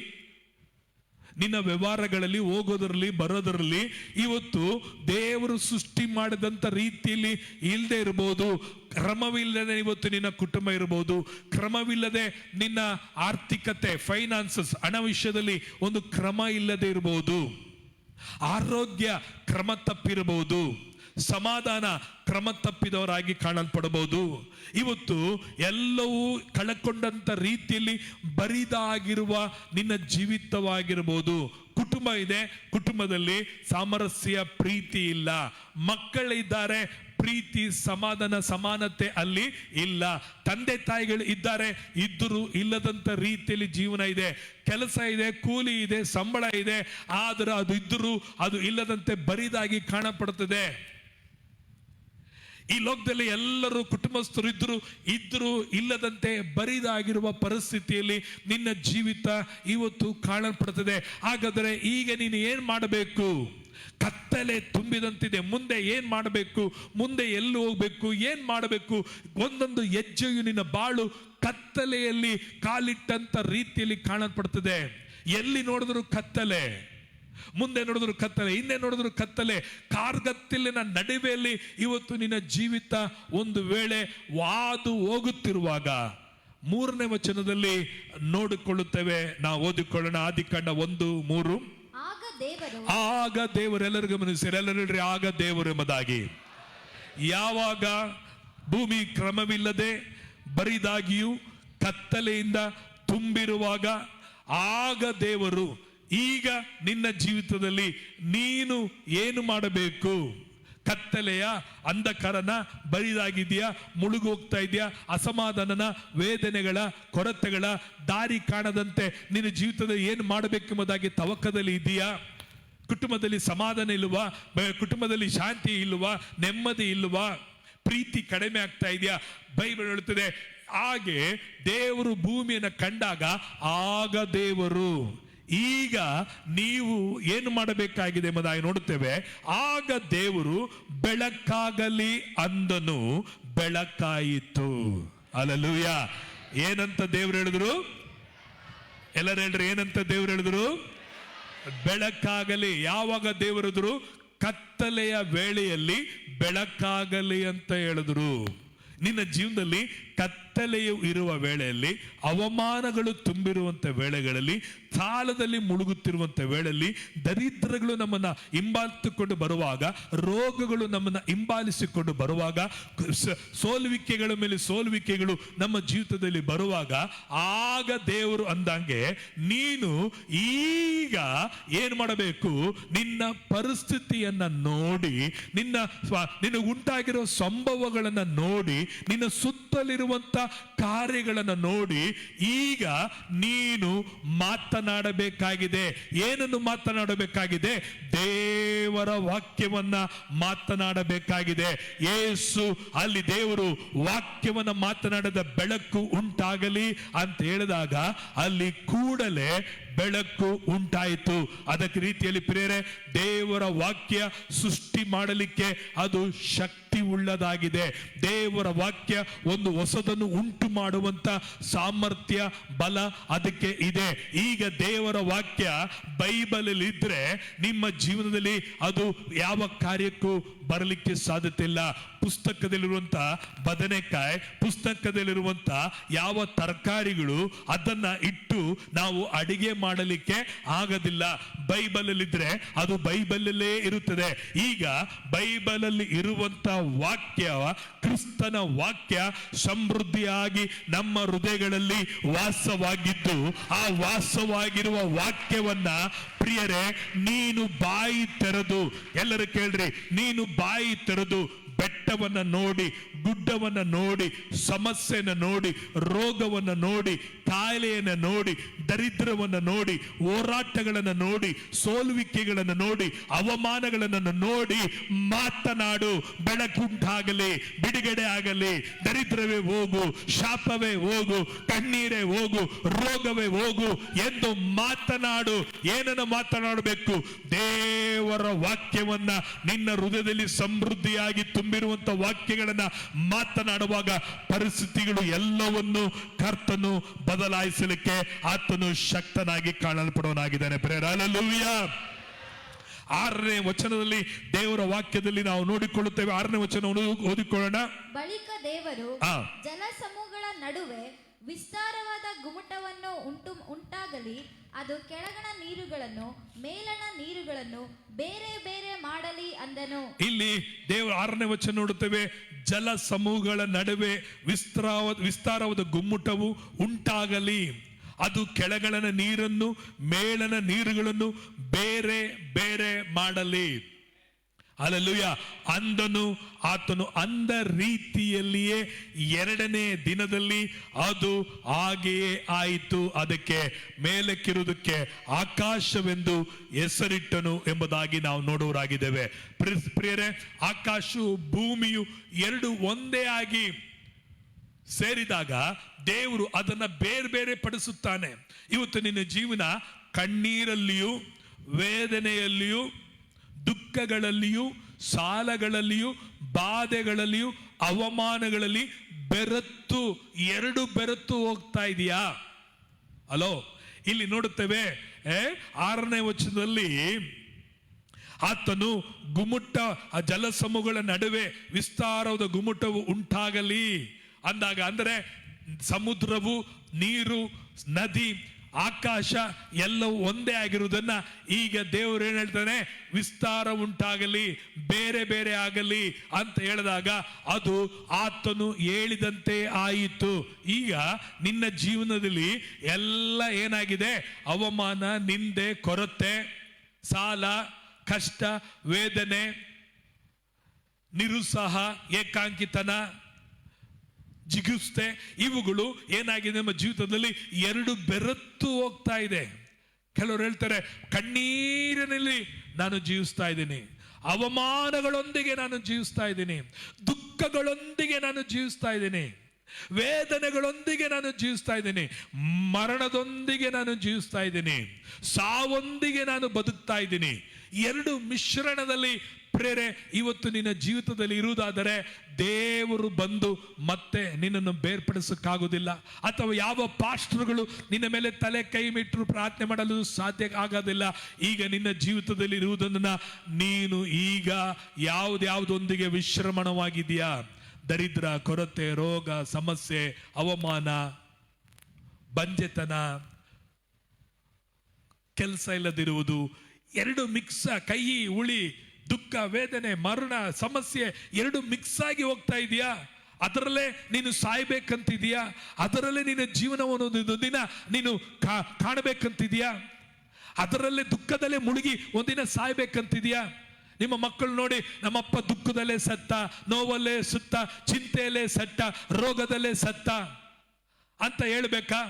ನಿನ್ನ ವ್ಯವಹಾರಗಳಲ್ಲಿ, ಹೋಗೋದ್ರಲ್ಲಿ, ಬರೋದ್ರಲ್ಲಿ ಇವತ್ತು ದೇವರು ಸೃಷ್ಟಿ ಮಾಡಿದಂತ ರೀತಿಯಲ್ಲಿ ಇಲ್ಲದೆ ಇರಬಹುದು. ಕ್ರಮವಿಲ್ಲದೆ ಇವತ್ತು ನಿನ್ನ ಕುಟುಂಬ ಇರಬಹುದು. ಕ್ರಮವಿಲ್ಲದೆ ನಿನ್ನ ಆರ್ಥಿಕತೆ, ಫೈನಾನ್ಸಸ್, ಹಣ ವಿಷಯದಲ್ಲಿ ಒಂದು ಕ್ರಮ ಇಲ್ಲದೆ ಇರಬಹುದು. ಆರೋಗ್ಯ ಕ್ರಮ ತಪ್ಪಿರಬಹುದು. ಸಮಾಧಾನ ಕ್ರಮ ತಪ್ಪಿದವರಾಗಿ ಕಾಣಲ್ಪಡಬಹುದು. ಇವತ್ತು ಎಲ್ಲವೂ ಕಳಕೊಂಡಂತ ರೀತಿಯಲ್ಲಿ ಬರಿದಾಗಿರುವ ನಿನ್ನ ಜೀವಿತವಾಗಿರಬಹುದು. ಕುಟುಂಬ ಇದೆ, ಕುಟುಂಬದಲ್ಲಿ ಸಾಮರಸ್ಯ, ಪ್ರೀತಿ ಇಲ್ಲ. ಮಕ್ಕಳಿದ್ದಾರೆ, ಪ್ರೀತಿ, ಸಮಾಧಾನ, ಸಮಾನತೆ ಅಲ್ಲಿ ಇಲ್ಲ. ತಂದೆ ತಾಯಿಗಳು ಇದ್ದಾರೆ, ಇದ್ದರೂ ಇಲ್ಲದಂತ ರೀತಿಯಲ್ಲಿ ಜೀವನ ಇದೆ. ಕೆಲಸ ಇದೆ, ಕೂಲಿ ಇದೆ, ಸಂಬಳ ಇದೆ, ಆದರೂ ಅದು ಇದ್ದರೂ ಅದು ಇಲ್ಲದಂತೆ ಬರಿದಾಗಿ ಕಾಣಪಡುತ್ತದೆ. ಈ ಲೋಕದಲ್ಲಿ ಎಲ್ಲರೂ ಕುಟುಂಬಸ್ಥರು ಇದ್ದರೂ ಇಲ್ಲದಂತೆ ಬರಿದಾಗಿರುವ ಪರಿಸ್ಥಿತಿಯಲ್ಲಿ ನಿನ್ನ ಜೀವಿತ ಇವತ್ತು ಕಾಣಲ್ಪಡುತ್ತದೆ. ಹಾಗಾದರೆ ಈಗ ನೀನು ಏನ್ ಮಾಡಬೇಕು? ಕತ್ತಲೆ ತುಂಬಿದಂತಿದೆ. ಮುಂದೆ ಏನ್ ಮಾಡಬೇಕು? ಮುಂದೆ ಎಲ್ಲಿ ಹೋಗ್ಬೇಕು? ಏನ್ ಮಾಡಬೇಕು? ಒಂದೊಂದು ಹೆಜ್ಜೆಯು ನಿನ್ನ ಬಾಳು ಕತ್ತಲೆಯಲ್ಲಿ ಕಾಲಿಟ್ಟಂತ ರೀತಿಯಲ್ಲಿ ಕಾಣಲ್ಪಡುತ್ತದೆ. ಎಲ್ಲಿ ನೋಡಿದ್ರು ಕತ್ತಲೆ, ಮುಂದೆ ನೋಡಿದ್ರು ಕತ್ತಲೆ, ಹಿಂದೆ ನೋಡಿದ್ರು ಕತ್ತಲೆ. ಕಾರ್ಗತ್ತಲಿನ ನಡುವೆಯಲ್ಲಿ ಇವತ್ತು ನಿನ್ನ ಜೀವಿತ ಒಂದು ವೇಳೆ ವಾದು ಹೋಗುತ್ತಿರುವಾಗ 3ನೇ ವಚನದಲ್ಲಿ ನೋಡಿಕೊಳ್ಳುತ್ತೇವೆ. ನಾವು ಓದಿಕೊಳ್ಳೋಣ. ಆದಿಕಾಂಡ 1:3. ಆಗ ದೇವರು, ಎಲ್ಲರಿಗೂ ಗಮನಿಸಿರಿ, ಎಲ್ಲರೂ ಹೇಳ್ರಿ, ಆಗ ದೇವರು ಎಂಬುದಾಗಿ. ಯಾವಾಗ ಭೂಮಿ ಕ್ರಮವಿಲ್ಲದೆ ಬರಿದಾಗಿಯೂ ಕತ್ತಲೆಯಿಂದ ತುಂಬಿರುವಾಗ ಆಗ ದೇವರು. ಈಗ ನಿನ್ನ ಜೀವಿತದಲ್ಲಿ ನೀನು ಏನು ಮಾಡಬೇಕು? ಕತ್ತಲೆಯ, ಅಂಧಕಾರನ, ಬರಿದಾಗಿದೆಯಾ, ಮುಳುಗು ಹೋಗ್ತಾ ಇದೆಯಾ, ಅಸಮಾಧಾನನ, ವೇದನೆಗಳ, ಕೊರತೆಗಳ, ದಾರಿ ಕಾಣದಂತೆ ನಿನ್ನ ಜೀವಿತದಲ್ಲಿ ಏನು ಮಾಡಬೇಕೆಂಬುದಾಗಿ ತವಕದಲ್ಲಿ ಇದೆಯಾ? ಕುಟುಂಬದಲ್ಲಿ ಸಮಾಧಾನ ಇಲ್ವಾ? ಕುಟುಂಬದಲ್ಲಿ ಶಾಂತಿ ಇಲ್ವಾ? ನೆಮ್ಮದಿ ಇಲ್ವಾ? ಪ್ರೀತಿ ಕಡಿಮೆ ಆಗ್ತಾ ಇದೆಯಾ? ಬೈಬಲ್ ಹೇಳುತ್ತದೆ, ಹಾಗೆ ದೇವರು ಭೂಮಿಯನ್ನು ಕಂಡಾಗ ಆಗ ದೇವರು. ಈಗ ನೀವು ಏನು ಮಾಡಬೇಕಾಗಿದೆ ಎಂಬುದಾಗಿ ನೋಡುತ್ತೇವೆ. ಆಗ ದೇವರು ಬೆಳಕಾಗಲಿ ಅಂದನು, ಬೆಳಕಾಯಿತು. ಹಲ್ಲೆಲೂಯಾ. ಏನಂತ ದೇವರು ಹೇಳಿದ್ರು? ಎಲ್ಲರೂ ಹೇಳ್ರಿ, ಏನಂತ ದೇವರು ಹೇಳಿದ್ರು? ಬೆಳಕಾಗಲಿ. ಯಾವಾಗ ದೇವರು ಹೇಳಿದ್ರು? ಕತ್ತಲೆಯ ವೇಳೆಯಲ್ಲಿ ಬೆಳಕಾಗಲಿ ಅಂತ ಹೇಳಿದ್ರು. ನಿನ್ನ ಜೀವನದಲ್ಲಿ ಕತ್ತಲೆಯು ಇರುವ ವೇಳೆಯಲ್ಲಿ, ಅವಮಾನಗಳು ತುಂಬಿರುವಂತ ವೇಳೆಗಳಲ್ಲಿ, ಸಾಲದಲ್ಲಿ ಮುಳುಗುತ್ತಿರುವಂತ ವೇಳೆಯಲ್ಲಿ, ದರಿದ್ರಗಳು ನಮ್ಮನ್ನ ಹಿಂಬಾಲಿಸಿಕೊಂಡು ಬರುವಾಗ, ರೋಗಗಳು ನಮ್ಮನ್ನ ಹಿಂಬಾಲಿಸಿಕೊಂಡು ಬರುವಾಗ, ಸೋಲುವಿಕೆಗಳ ಮೇಲೆ ಸೋಲುವಿಕೆಗಳು ನಮ್ಮ ಜೀವಿತದಲ್ಲಿ ಬರುವಾಗ ಆಗ ದೇವರು ಅಂದಂಗೆ ನೀನು ಈಗ ಏನು ಮಾಡಬೇಕು? ನಿನ್ನ ಪರಿಸ್ಥಿತಿಯನ್ನ ನೋಡಿ, ನಿನ್ನ ಉಂಟಾಗಿರೋ ಸಂಭವಗಳನ್ನ ನೋಡಿ, ನಿನ್ನ ಸುತ್ತಲಿರುವಂತ ಕಾರ್ಯಗಳನ್ನು ನೋಡಿ ಈಗ ನೀನು ಮಾತನಾಡಬೇಕಾಗಿದೆ. ಏನನ್ನು ಮಾತನಾಡಬೇಕಾಗಿದೆ? ದೇವರ ವಾಕ್ಯವನ್ನ ಮಾತನಾಡಬೇಕಾಗಿದೆ. ಯೇಸು ಅಲ್ಲಿ ದೇವರು ವಾಕ್ಯವನ್ನ ಮಾತನಾಡದ ಬೆಳಕು ಉಂಟಾಗಲಿ ಅಂತ ಹೇಳಿದಾಗ ಅಲ್ಲಿ ಕೂಡಲೇ ಬೆಳಕು ಉಂಟಾಯಿತು. ಅದಕ್ಕೆ ರೀತಿಯಲ್ಲಿ ಪ್ರಿಯರೇ, ದೇವರ ವಾಕ್ಯ ಸೃಷ್ಟಿ ಮಾಡಲಿಕ್ಕೆ ಅದು ಶಕ್ತಿ ಉಳ್ಳದಾಗಿದೆ. ದೇವರ ವಾಕ್ಯ ಒಂದು ಹೊಸದನ್ನು ಉಂಟು ಮಾಡುವಂತ ಸಾಮರ್ಥ್ಯ, ಬಲ ಅದಕ್ಕೆ ಇದೆ. ಈಗ ದೇವರ ವಾಕ್ಯ ಬೈಬಲ್ ಇದ್ರೆ ನಿಮ್ಮ ಜೀವನದಲ್ಲಿ ಅದು ಯಾವ ಕಾರ್ಯಕ್ಕೂ ಬರಲಿಕ್ಕೆ ಸಾಧ್ಯತೆ ಇಲ್ಲ. ಪುಸ್ತಕದಲ್ಲಿರುವಂತ ಬದನೆಕಾಯಿ, ಪುಸ್ತಕದಲ್ಲಿರುವಂತ ಯಾವ ತರಕಾರಿಗಳು ಅದನ್ನ ಇಟ್ಟು ನಾವು ಅಡಿಗೆ ಮಾಡಲಿಕ್ಕೆ ಆಗೋದಿಲ್ಲ. ಬೈಬಲ್ ಇದ್ರೆ ಅದು ಬೈಬಲಲ್ಲೇ ಇರುತ್ತದೆ. ಈಗ ಬೈಬಲ್ ಅಲ್ಲಿ ಇರುವಂತ ವಾಕ್ಯ, ಕ್ರಿಸ್ತನ ವಾಕ್ಯ ಸಮೃದ್ಧಿಯಾಗಿ ನಮ್ಮ ಹೃದಯಗಳಲ್ಲಿ ವಾಸವಾಗಿದ್ದು, ಆ ವಾಸವಾಗಿರುವ ವಾಕ್ಯವನ್ನ ಪ್ರಿಯರೇ ನೀನು ಬಾಯಿ ತೆರೆದು, ಎಲ್ಲರೂ ಕೇಳ್ರಿ, ನೀನು ಬಾಯಿ ತೆರೆದು ಬೆಟ್ಟವನ್ನ ನೋಡಿ, ಗುಡ್ಡವನ್ನ ನೋಡಿ, ಸಮಸ್ಯೆನ ನೋಡಿ, ರೋಗವನ್ನ ನೋಡಿ, ಕಾಯಿಲೆಯನ್ನ ನೋಡಿ, ದರಿದ್ರವನ್ನ ನೋಡಿ, ಹೋರಾಟಗಳನ್ನ ನೋಡಿ, ಸೋಲುವಿಕೆಗಳನ್ನ ನೋಡಿ, ಅವಮಾನಗಳನ್ನ ನೋಡಿ ಮಾತನಾಡು. ಬೆಳಕುಂಟಾಗಲಿ, ಬಿಡುಗಡೆ ಆಗಲಿ, ದರಿದ್ರವೇ ಹೋಗು, ಶಾಪವೇ ಹೋಗು, ಕಣ್ಣೀರೇ ಹೋಗು, ರೋಗವೇ ಹೋಗು ಎಂದು ಮಾತನಾಡು. ಏನನ್ನು ಮಾತನಾಡಬೇಕು? ದೇವರ ವಾಕ್ಯವನ್ನ ನಿನ್ನ ಹೃದಯದಲ್ಲಿ ಸಮೃದ್ಧಿಯಾಗಿ ತುಂಬಿರುವಂತ ವಾಕ್ಯಗಳನ್ನ ಮಾತನಾಡುವಾಗ ಪರಿಸ್ಥಿತಿಗಳು ಎಲ್ಲವನ್ನು ಕರ್ತನು ಬದಲಾಯಿಸಲಿಕ್ಕೆ ಆತನು ಶಕ್ತನಾಗಿ ಕಾಣಲ್ಪಡುವನಾಗಿದ್ದಾನೆ. ಹಲ್ಲೆಲೂಯಾ. 6ನೇ ವಚನದಲ್ಲಿ ದೇವರ ವಾಕ್ಯದಲ್ಲಿ ನಾವು ನೋಡಿಕೊಳ್ಳುತ್ತೇವೆ. 6ನೇ ವಚನವನ್ನು ಓದಿಕೊಳ್ಳೋಣ. ಬಳಿಕ ದೇವರು ಜಲಸಮೂಹಗಳ ನಡುವೆ ವಿಸ್ತಾರವಾದ ಗುಮ್ಮಟವನ್ನು ಉಂಟಾಗಲಿ, ಅದು ಕೆಳಗಣ ನೀರುಗಳನ್ನು ಮೇಲಣ ನೀರುಗಳನ್ನು ಬೇರೆ ಬೇರೆ ಮಾಡಲಿ ಅಂದನು. ಇಲ್ಲಿ ದೇವರು 6ನೇ ವಚನ ನೋಡುತ್ತೇವೆ. ಜಲ ಸಮೂಹಗಳ ನಡುವೆ ವಿಸ್ತಾರವಾದ ಗುಮ್ಮಟವು ಉಂಟಾಗಲಿ, ಅದು ಕೆಳಗಣ ನೀರನ್ನು ಮೇಲನ ನೀರುಗಳನ್ನು ಬೇರೆ ಬೇರೆ ಮಾಡಲಿ. ಹಲ್ಲೆಲೂಯ ಅಂದನು ಆತನು. ಅಂದ ರೀತಿಯಲ್ಲಿಯೇ 2ನೇ ದಿನದಲ್ಲಿ ಅದು ಹಾಗೆಯೇ ಆಯಿತು. ಅದಕ್ಕೆ ಮೇಲಕ್ಕಿರುವುದಕ್ಕೆ ಆಕಾಶವೆಂದು ಹೆಸರಿಟ್ಟನು ಎಂಬುದಾಗಿ ನಾವು ನೋಡುವರಾಗಿದ್ದೇವೆ. ಪ್ರಿಯರೇ, ಆಕಾಶವು ಭೂಮಿಯು ಎರಡು ಒಂದೇ ಆಗಿ ಸೇರಿದಾಗ ದೇವರು ಅದನ್ನ ಬೇರೆ ಬೇರೆ ಪಡಿಸುತ್ತಾನೆ. ಇವತ್ತು ನಿನ್ನ ಜೀವನ ಕಣ್ಣೀರಲ್ಲಿಯೂ, ವೇದನೆಯಲ್ಲಿಯೂ, ದುಃಖಗಳಲ್ಲಿಯೂ, ಸಾಲಗಳಲ್ಲಿಯೂ, ಬಾಧೆಗಳಲ್ಲಿಯೂ, ಅವಮಾನಗಳಲ್ಲಿ ಎರಡು ಬೆರೆತು ಹೋಗ್ತಾ ಇದೆಯಾ? ಹಲೋ, ಇಲ್ಲಿ ನೋಡುತ್ತೇವೆ 6ನೇ ವಚನದಲ್ಲಿ ಆತನು ಗುಮ್ಮಟ, ಆ ಜಲಸಮೂಹಗಳ ನಡುವೆ ವಿಸ್ತಾರವಾದ ಗುಮ್ಮಟವು ಉಂಟಾಗಲಿ ಅಂದಾಗ, ಅಂದರೆ ಸಮುದ್ರವು, ನೀರು, ನದಿ, ಆಕಾಶ ಎಲ್ಲವೂ ಒಂದೇ ಆಗಿರುವುದನ್ನ ಈಗ ದೇವರು ಏನ್ ಹೇಳ್ತಾನೆ? ವಿಸ್ತಾರ ಉಂಟಾಗಲಿ, ಬೇರೆ ಬೇರೆ ಆಗಲಿ ಅಂತ ಹೇಳಿದಾಗ ಅದು ಆತನು ಹೇಳಿದಂತೆ ಆಯಿತು. ಈಗ ನಿನ್ನ ಜೀವನದಲ್ಲಿ ಎಲ್ಲ ಏನಾಗಿದೆ? ಅವಮಾನ, ನಿಂದೆ, ಕೊರತೆ, ಸಾಲ, ಕಷ್ಟ, ವೇದನೆ, ನಿರುತ್ಸಾಹ, ಏಕಾಂಕಿತನ, ಜಿಗುಪ್ಸೆ, ಇವುಗಳು ಏನಾಗಿದೆ ನಮ್ಮ ಜೀವಿತದಲ್ಲಿ ಎರಡು ಬೆರೆತು ಹೋಗ್ತಾ ಇದೆ. ಕೆಲವರು ಹೇಳ್ತಾರೆ, ಕಣ್ಣೀರಿನಲ್ಲಿ ನಾನು ಜೀವಿಸ್ತಾ ಇದ್ದೀನಿ, ಅವಮಾನಗಳೊಂದಿಗೆ ನಾನು ಜೀವಿಸ್ತಾ ಇದ್ದೀನಿ, ದುಃಖಗಳೊಂದಿಗೆ ನಾನು ಜೀವಿಸ್ತಾ ಇದ್ದೀನಿ, ವೇದನೆಗಳೊಂದಿಗೆ ನಾನು ಜೀವಿಸ್ತಾ ಇದ್ದೀನಿ, ಮರಣದೊಂದಿಗೆ ನಾನು ಜೀವಿಸ್ತಾ ಇದ್ದೀನಿ, ಸಾವೊಂದಿಗೆ ನಾನು ಬದುಕ್ತಾ ಇದ್ದೀನಿ. ಎರಡು ಮಿಶ್ರಣದಲ್ಲಿ ಪ್ರೇರೆ ಇವತ್ತು ನಿನ್ನ ಜೀವಿತದಲ್ಲಿ ಇರುವುದಾದರೆ ದೇವರು ಬಂದು ಮತ್ತೆ ನಿನ್ನನ್ನು ಬೇರ್ಪಡಿಸಕ್ಕಾಗೋದಿಲ್ಲ. ಅಥವಾ ಯಾವ ಪಾಸ್ಟರ್ಗಳು ನಿನ್ನ ಮೇಲೆ ತಲೆ ಕೈ ಮಿಟ್ಟರು ಪ್ರಾರ್ಥನೆ ಮಾಡಲು ಸಾಧ್ಯ ಆಗೋದಿಲ್ಲ. ಈಗ ನಿನ್ನ ಜೀವಿತದಲ್ಲಿ ಇರುವುದನ್ನ ನೀನು ಈಗ ಯಾವುದೊಂದಿಗೆ ವಿಶ್ರಮಣವಾಗಿದೆಯಾ? ದರಿದ್ರ, ಕೊರತೆ, ರೋಗ, ಸಮಸ್ಯೆ, ಅವಮಾನ, ಬಂಜೆತನ, ಕೆಲಸ ಇಲ್ಲದಿರುವುದು, ಎರಡು ಮಿಕ್ಸ್, ಕೈ ಉಳಿ, ದುಃಖ, ವೇದನೆ, ಮರಣ, ಸಮಸ್ಯೆ ಎರಡು ಮಿಕ್ಸ್ ಆಗಿ ಹೋಗ್ತಾ ಇದೆಯಾ? ಅದರಲ್ಲೇ ನೀನು ಸಾಯ್ಬೇಕಂತಿದೆಯಾ? ಅದರಲ್ಲೇ ನಿನ್ನ ಜೀವನವನ್ನು ದಿನ ನೀನು ಕಾಣಬೇಕಂತಿದೆಯಾ? ಅದರಲ್ಲೇ ದುಃಖದಲ್ಲೇ ಮುಳುಗಿ ಒಂದಿನ ಸಾಯ್ಬೇಕಂತಿದೆಯಾ? ನಿಮ್ಮ ಮಕ್ಕಳು ನೋಡಿ, ನಮ್ಮಪ್ಪ ದುಃಖದಲ್ಲೇ ಸತ್ತ, ನೋವಲ್ಲೇ ಸುತ್ತ, ಚಿಂತೆಯಲ್ಲೇ ಸತ್ತ, ರೋಗದಲ್ಲೇ ಸತ್ತ ಅಂತ ಹೇಳ್ಬೇಕಾ?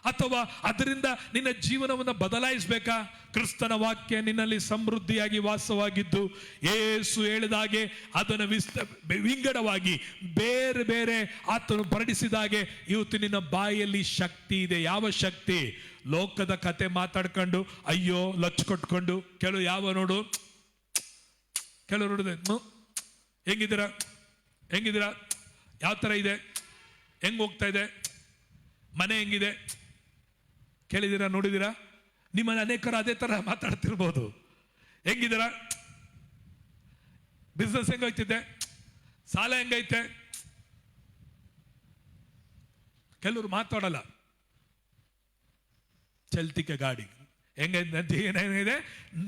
ಅಥವಾ ಅದರಿಂದ ನಿನ್ನ ಜೀವನವನ್ನು ಬದಲಾಯಿಸಬೇಕಾ? ಕ್ರಿಸ್ತನ ವಾಕ್ಯ ನಿನ್ನಲ್ಲಿ ಸಮೃದ್ಧಿಯಾಗಿ ವಾಸವಾಗಿದ್ದು ಯೇಸು ಹೇಳಿದಾಗೆ ಅದನ್ನು ವಿಂಗಡವಾಗಿ ಬೇರೆ ಬೇರೆ ಆತನು ಹೊರಡಿಸಿದಾಗೆ ಇವತ್ತು ನಿನ್ನ ಬಾಯಲ್ಲಿ ಶಕ್ತಿ ಇದೆ. ಯಾವ ಶಕ್ತಿ? ಲೋಕದ ಕತೆ ಮಾತಾಡ್ಕೊಂಡು ಅಯ್ಯೋ ಲಚ್ಚು ಕೊಟ್ಕೊಂಡು ಕೆಲವು ಯಾವ ನೋಡು ಕೆಲವು ನೋಡಿದೆ ಹೆಂಗಿದ್ದೀರಾ ಹೆಂಗಿದ್ದೀರಾ ಯಾವ ಥರ ಇದೆ, ಹೆಂಗ್ ಹೋಗ್ತಾ ಇದೆ, ಮನೆ ಹೆಂಗಿದೆ ಕೇಳಿದ್ದೀರಾ, ನೋಡಿದ್ದೀರಾ? ನಿಮ್ಮಲ್ಲಿ ಅನೇಕರು ಅದೇ ತರ ಮಾತಾಡ್ತಿರ್ಬೋದು. ಹೆಂಗಿದ್ದೀರಾ, ಬಿಸ್ನೆಸ್ ಹೆಂಗೈತಿದೆ, ಸಾಲ ಹೆಂಗೈತೆ, ಕೆಲವರು ಮಾತಾಡಲ್ಲ. ಚಲ್ತಿಕೆ ಗಾಡಿ ಹೆಂಗೈತೆ, ಏನೇನಿದೆ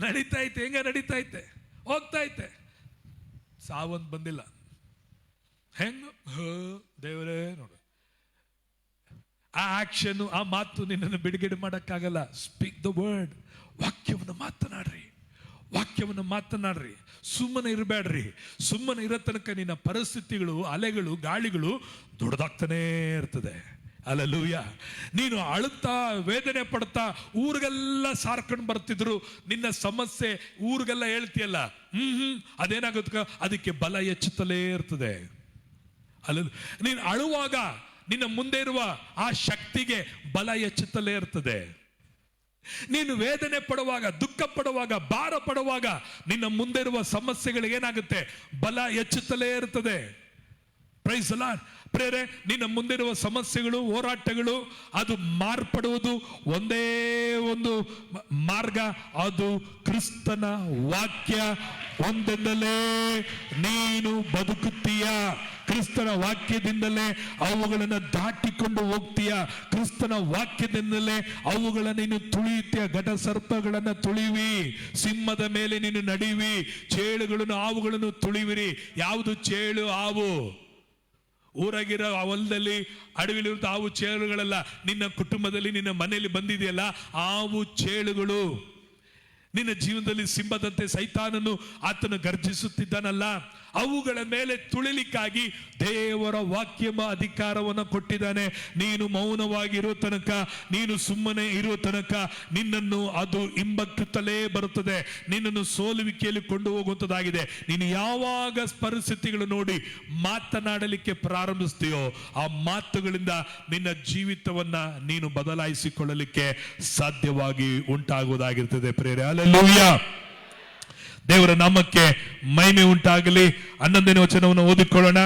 ನಡೀತಾ ಐತೆ, ಹೆಂಗ ನಡೀತಾ ಐತೆ, ಹೋಗ್ತಾ ಐತೆ, ಸಾವಂತ ಬಂದಿಲ್ಲ. ಹೆಂಗ ದೇವರೇ ನೋಡು, ಆ ಆಕ್ಷನ್, ಆ ಮಾತು ನಿನ್ನನ್ನು ಬಿಡುಗಡೆ ಮಾಡಕ್ಕಾಗಲ್ಲ. Speak the word. ವಾಕ್ಯವನ್ನು ಮಾತನಾಡ್ರಿ, ವಾಕ್ಯವನ್ನು ಮಾತನಾಡ್ರಿ. ಸುಮ್ಮನೆ ಇರಬೇಡ್ರಿ. ಸುಮ್ಮನೆ ಇರೋ ತನಕ ನಿನ್ನ ಪರಿಸ್ಥಿತಿಗಳು, ಅಲೆಗಳು, ಗಾಳಿಗಳು ದೊಡ್ಡದಾಗ್ತಾನೇ ಇರ್ತದೆ. ಹಲ್ಲೆಲೂಯಾ. ನೀನು ಅಳುತ್ತಾ ವೇದನೆ ಪಡ್ತಾ ಊರಿಗೆಲ್ಲ ಸಾರ್ಕೊಂಡು ಬರ್ತಿದ್ರು, ನಿನ್ನ ಸಮಸ್ಯೆ ಊರಿಗೆಲ್ಲ ಹೇಳ್ತೀಯಲ್ಲ, ಅದೇನಾಗುತ್ತೆ, ಅದಕ್ಕೆ ಬಲ ಹೆಚ್ಚುತ್ತಲೇ ಇರ್ತದೆ. ಅಲ್ಲ, ನೀನು ಅಳುವಾಗ ನಿನ್ನ ಮುಂದೆ ಇರುವ ಆ ಶಕ್ತಿಗೆ ಬಲ ಹೆಚ್ಚುತ್ತಲೇ ಇರ್ತದೆ. ನೀನು ವೇದನೆ ಪಡುವಾಗ, ದುಃಖ ಪಡುವಾಗ, ಭಾರ ಪಡುವಾಗ ನಿನ್ನ ಮುಂದೆ ಇರುವ ಸಮಸ್ಯೆಗಳಿಗೆ ಏನಾಗುತ್ತೆ, ಬಲ ಹೆಚ್ಚುತ್ತಲೇ ಇರ್ತದೆ. Praise the Lord. ಪ್ರೇರೆ, ನಿನ್ನ ಮುಂದಿರುವ ಸಮಸ್ಯೆಗಳು, ಹೋರಾಟಗಳು ಅದು ಮಾರ್ಪಡುವುದು ಒಂದೇ ಒಂದು ಮಾರ್ಗ, ಅದು ಕ್ರಿಸ್ತನ ವಾಕ್ಯ ಒಂದರಿಂದಲೇ ನೀನು ಬದುಕುತ್ತೀಯ. ಕ್ರಿಸ್ತನ ವಾಕ್ಯದಿಂದಲೇ ಅವುಗಳನ್ನು ದಾಟಿಕೊಂಡು ಹೋಗ್ತೀಯ. ಕ್ರಿಸ್ತನ ವಾಕ್ಯದಿಂದಲೇ ಅವುಗಳನ್ನು ನೀನು ತುಳಿಯುತ್ತೀಯ. ಘಟ ಸರ್ಪಗಳನ್ನು ತುಳಿವಿ, ಸಿಂಹದ ಮೇಲೆ ನೀನು ನಡಿವಿ, ಚೇಳುಗಳನ್ನು ಹಾವುಗಳನ್ನು ತುಳಿವಿರಿ. ಯಾವುದು ಚೇಳು ಹಾವು? ಊರಾಗಿರೋ ಹೊಲದಲ್ಲಿ ಅಡವಿಲಿರುವಂಥ ಹಾವು ಚೇಳುಗಳಲ್ಲ. ನಿನ್ನ ಕುಟುಂಬದಲ್ಲಿ, ನಿನ್ನ ಮನೆಯಲ್ಲಿ ಬಂದಿದೆಯಲ್ಲ ಹಾವು ಚೇಳುಗಳು. ನಿನ್ನ ಜೀವನದಲ್ಲಿ ಸಿಂಹದಂತೆ ಸೈತಾನನು ಆತನು ಗರ್ಜಿಸುತ್ತಿದ್ದಾನಲ್ಲ, ಅವುಗಳ ಮೇಲೆ ತುಳಿಲಿಕ್ಕಾಗಿ ದೇವರ ವಾಕ್ಯ ಅಧಿಕಾರವನ್ನು ಕೊಟ್ಟಿದ್ದಾನೆ. ನೀನು ಮೌನವಾಗಿರೋ ತನಕ, ನೀನು ಸುಮ್ಮನೆ ಇರೋ ತನಕ ನಿನ್ನನ್ನು ಅದು ಹಿಂಬಕ್ಕುತ್ತಲೇ ಬರುತ್ತದೆ, ನಿನ್ನನ್ನು ಸೋಲುವಿಕೆಯಲ್ಲಿ ಕೊಂಡು ಹೋಗುವಂಥದ್ದಾಗಿದೆ. ನೀನು ಯಾವಾಗ ಪರಿಸ್ಥಿತಿಗಳು ನೋಡಿ ಮಾತನಾಡಲಿಕ್ಕೆ ಪ್ರಾರಂಭಿಸ್ತೀಯೋ ಆ ಮಾತುಗಳಿಂದ ನಿನ್ನ ಜೀವಿತವನ್ನ ನೀನು ಬದಲಾಯಿಸಿಕೊಳ್ಳಲಿಕ್ಕೆ ಸಾಧ್ಯವಾಗಿ ಉಂಟಾಗುವುದಾಗಿರ್ತದೆ. ಪ್ರೇರೆ, ಹಲ್ಲೆಲೂಯಾ. ದೇವರ ನಾಮಕ್ಕೆ ಮಹಿಮೆ ಉಂಟಾಗಲಿ. 11ನೇ ವಚನವನ್ನು ಓದಿಕೊಳ್ಳೋಣ.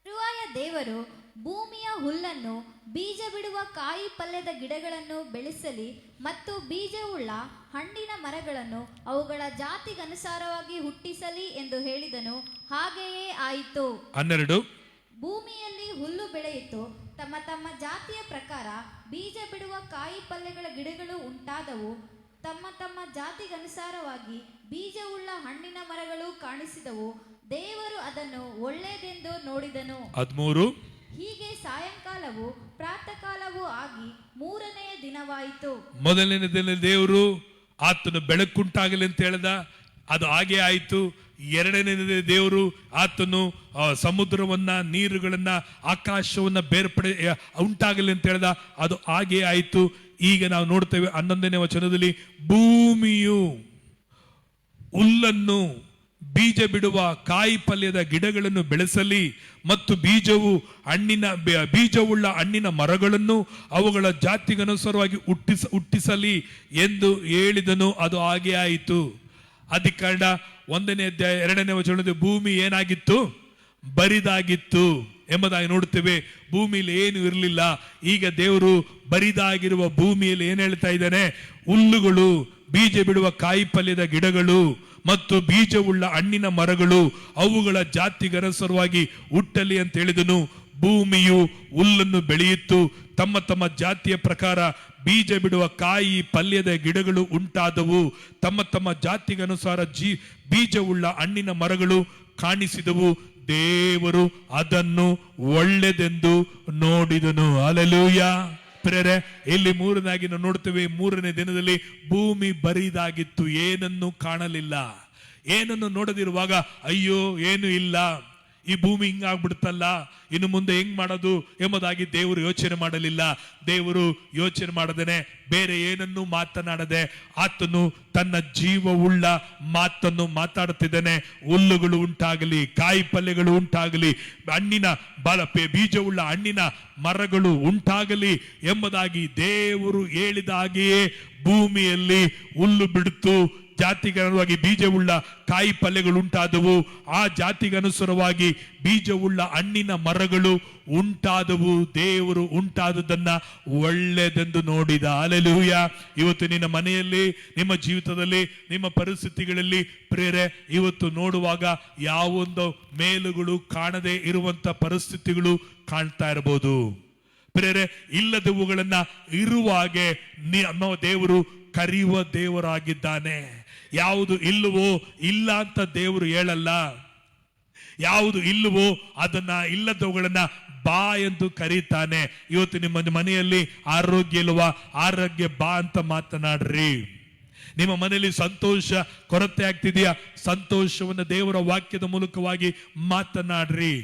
ತರುವಾಯ ದೇವರು ಭೂಮಿಯ ಹುಲ್ಲನ್ನು, ಬೀಜ ಬಿಡುವ ಕಾಯಿ ಪಲ್ಯದ ಗಿಡಗಳನ್ನು ಬೆಳೆಸಲಿ ಮತ್ತು ಬೀಜವುಳ್ಳ ಹಣ್ಣಿನ ಮರಗಳನ್ನು ಅವುಗಳ ಜಾತಿಗನುಸಾರವಾಗಿ ಹುಟ್ಟಿಸಲಿ ಎಂದು ಹೇಳಿದನು. ಹಾಗೆಯೇ ಆಯಿತು. 12. ಭೂಮಿಯಲ್ಲಿ ಹುಲ್ಲು ಬೆಳೆಯಿತು, ತಮ್ಮ ತಮ್ಮ ಜಾತಿಯ ಪ್ರಕಾರ. ಬೀಜ ಬಿಡುವ ಕಾಯಿ ಪಲ್ಯಗಳ ಗಿಡಗಳು ಉಂಟಾದವು, ತಮ್ಮ ತಮ್ಮ ಜಾತಿಗನುಸಾರವಾಗಿ. ಬೀಜವುಳ್ಳ ಹಣ್ಣಿನ ಮರಗಳು ಕಾಣಿಸಿದವು. ದೇವರು ಅದನ್ನು ಒಳ್ಳೆಯದೆಂದು ನೋಡಿದನು. 13. ಹೀಗೆ ಸಾಯಂಕಾಲವು ಪ್ರಾತಃ ಕಾಲವೂ ಆಗಿ 3ನೆಯ ದಿನವಾಯಿತು. ಮೊದಲನೇ ದಿನ ದೇವರು ಆತನು ಬೆಳಕುಂಟಾಗಲಿ ಅಂತ ಹೇಳ್ದ, ಅದು ಹಾಗೆ ಆಯಿತು. 2ನೇ ದಿನ ದೇವರು ಆತನು ಸಮುದ್ರವನ್ನ, ನೀರುಗಳನ್ನ, ಆಕಾಶವನ್ನ ಬೇರ್ಪಡೆ ಉಂಟಾಗಲಿ ಅಂತ ಹೇಳ್ದ, ಅದು ಹಾಗೆ ಆಯಿತು. ಈಗ ನಾವು ನೋಡ್ತೇವೆ 11ನೇ ವಚನದಲ್ಲಿ, ಭೂಮಿಯು ಹುಲ್ಲನ್ನು, ಬೀಜ ಬಿಡುವ ಕಾಯಿ ಪಲ್ಯದ ಗಿಡಗಳನ್ನು ಬೆಳೆಸಲಿ ಮತ್ತು ಬೀಜವುಳ್ಳ ಹಣ್ಣಿನ ಮರಗಳನ್ನು ಅವುಗಳ ಜಾತಿಗನುಸಾರವಾಗಿ ಹುಟ್ಟಿಸಲಿ ಎಂದು ಹೇಳಿದನು. ಅದು ಹಾಗೆ ಆಯಿತು. ಆದಿಕಾಂಡ 1ನೇ ಅಧ್ಯಾಯ 2ನೇ ವಚನದಲ್ಲಿ ಭೂಮಿ ಏನಾಗಿತ್ತು? ಬರಿದಾಗಿತ್ತು ಎಂಬುದಾಗಿ ನೋಡುತ್ತೇವೆ. ಭೂಮಿಯಲ್ಲಿ ಏನು ಇರಲಿಲ್ಲ. ಈಗ ದೇವರು ಬರಿದಾಗಿರುವ ಭೂಮಿಯಲ್ಲಿ ಏನ್ ಹೇಳ್ತಾ ಇದ್ದಾನೆ? ಹುಲ್ಲುಗಳು, ಬೀಜ ಬಿಡುವ ಕಾಯಿ ಪಲ್ಯದ ಗಿಡಗಳು ಮತ್ತು ಬೀಜವುಳ್ಳ ಹಣ್ಣಿನ ಮರಗಳು ಅವುಗಳ ಜಾತಿಗನುಸಾರವಾಗಿ ಹುಟ್ಟಲಿ ಅಂತ ಹೇಳಿದನು. ಭೂಮಿಯು ಹುಲ್ಲನ್ನು ಬೆಳೆಯಿತು, ತಮ್ಮ ತಮ್ಮ ಜಾತಿಯ ಪ್ರಕಾರ. ಬೀಜ ಬಿಡುವ ಕಾಯಿ ಪಲ್ಯದ ಗಿಡಗಳು ಉಂಟಾದವು, ತಮ್ಮ ತಮ್ಮ ಜಾತಿಗನುಸಾರ. ಬೀಜವುಳ್ಳ ಹಣ್ಣಿನ ಮರಗಳು ಕಾಣಿಸಿದವು. ದೇವರು ಅದನ್ನು ಒಳ್ಳೆದೆಂದು ನೋಡಿದನು. ಹಲ್ಲೆಲೂಯಾ. ಪ್ರೇರೆ, ಇಲ್ಲಿ 3ನೇದಾಗಿ ನಾವು ನೋಡ್ತೇವೆ, 3ನೇ ದಿನದಲ್ಲಿ ಭೂಮಿ ಬರಿದಾಗಿತ್ತು, ಏನನ್ನು ಕಾಣಲಿಲ್ಲ. ಏನನ್ನು ನೋಡದಿರುವಾಗ ಅಯ್ಯೋ ಏನು ಇಲ್ಲ, ಈ ಭೂಮಿ ಹಿಂಗಾಗ್ಬಿಡ್ತಲ್ಲ, ಇನ್ನು ಮುಂದೆ ಹೆಂಗ್ ಮಾಡೋದು ಎಂಬುದಾಗಿ ದೇವರು ಯೋಚನೆ ಮಾಡಲಿಲ್ಲ. ದೇವರು ಯೋಚನೆ ಮಾಡದೇನೆ ಬೇರೆ ಏನನ್ನೂ ಮಾತನಾಡದೆ ಆತನು ತನ್ನ ಜೀವವುಳ್ಳ ಮಾತನ್ನು ಮಾತಾಡುತ್ತಿದ್ದಾನೆ. ಹುಲ್ಲುಗಳು ಉಂಟಾಗಲಿ, ಕಾಯಿ ಪಲ್ಯಗಳು ಉಂಟಾಗಲಿ, ಹಣ್ಣಿನ ಬೀಜವುಳ್ಳ ಹಣ್ಣಿನ ಮರಗಳು ಉಂಟಾಗಲಿ ಎಂಬುದಾಗಿ ದೇವರು ಹೇಳಿದ ಹಾಗೆಯೇ ಭೂಮಿಯಲ್ಲಿ ಹುಲ್ಲು ಬಿಡ್ತು. ಜಾತಿಗನುಸಾರವಾಗಿ ಬೀಜವುಳ್ಳ ಕಾಯಿ ಪಲ್ಯಗಳು ಉಂಟಾದವು. ಆ ಜಾತಿಗನುಸಾರವಾಗಿ ಬೀಜವುಳ್ಳ ಹಣ್ಣಿನ ಮರಗಳು ಉಂಟಾದವು. ದೇವರು ಉಂಟಾದದನ್ನ ಒಳ್ಳೆಯದೆಂದು ನೋಡಿದ. ಹಲ್ಲೆಲೂಯ. ಇವತ್ತು ನಿನ್ನ ಮನೆಯಲ್ಲಿ, ನಿಮ್ಮ ಜೀವಿತದಲ್ಲಿ, ನಿಮ್ಮ ಪರಿಸ್ಥಿತಿಗಳಲ್ಲಿ ಪ್ರೇರೆ ಇವತ್ತು ನೋಡುವಾಗ ಯಾವೊಂದು ಮೇಲುಗಳು ಕಾಣದೇ ಇರುವಂತ ಪರಿಸ್ಥಿತಿಗಳು ಕಾಣ್ತಾ ಇರಬಹುದು. ಪ್ರೇರೆ ಇಲ್ಲದವುಗಳನ್ನ ಇರುವಾಗೆ ನಮ್ಮ ದೇವರು ಕರೆಯುವ ದೇವರಾಗಿದ್ದಾನೆ. ಯಾವುದು ಇಲ್ಲವೋ ಇಲ್ಲ ಅಂತ ದೇವರು ಹೇಳಲ್ಲ. ಯಾವುದು ಇಲ್ಲವೋ ಅದನ್ನ ಇಲ್ಲದವುಗಳನ್ನ ಬಾ ಎಂದು ಕರೀತಾನೆ. ಇವತ್ತು ನಿಮ್ಮ ಮನೆಯಲ್ಲಿ ಆರೋಗ್ಯ ಇಲ್ವಾ, ಆರೋಗ್ಯ ಬಾ ಅಂತ ಮಾತನಾಡ್ರಿ. ನಿಮ್ಮ ಮನೆಯಲ್ಲಿ ಸಂತೋಷ ಕೊರತೆ ಆಗ್ತಿದೆಯಾ, ಸಂತೋಷವನ್ನು ದೇವರ ವಾಕ್ಯದ ಮೂಲಕವಾಗಿ ಮಾತನಾಡ್ರಿ.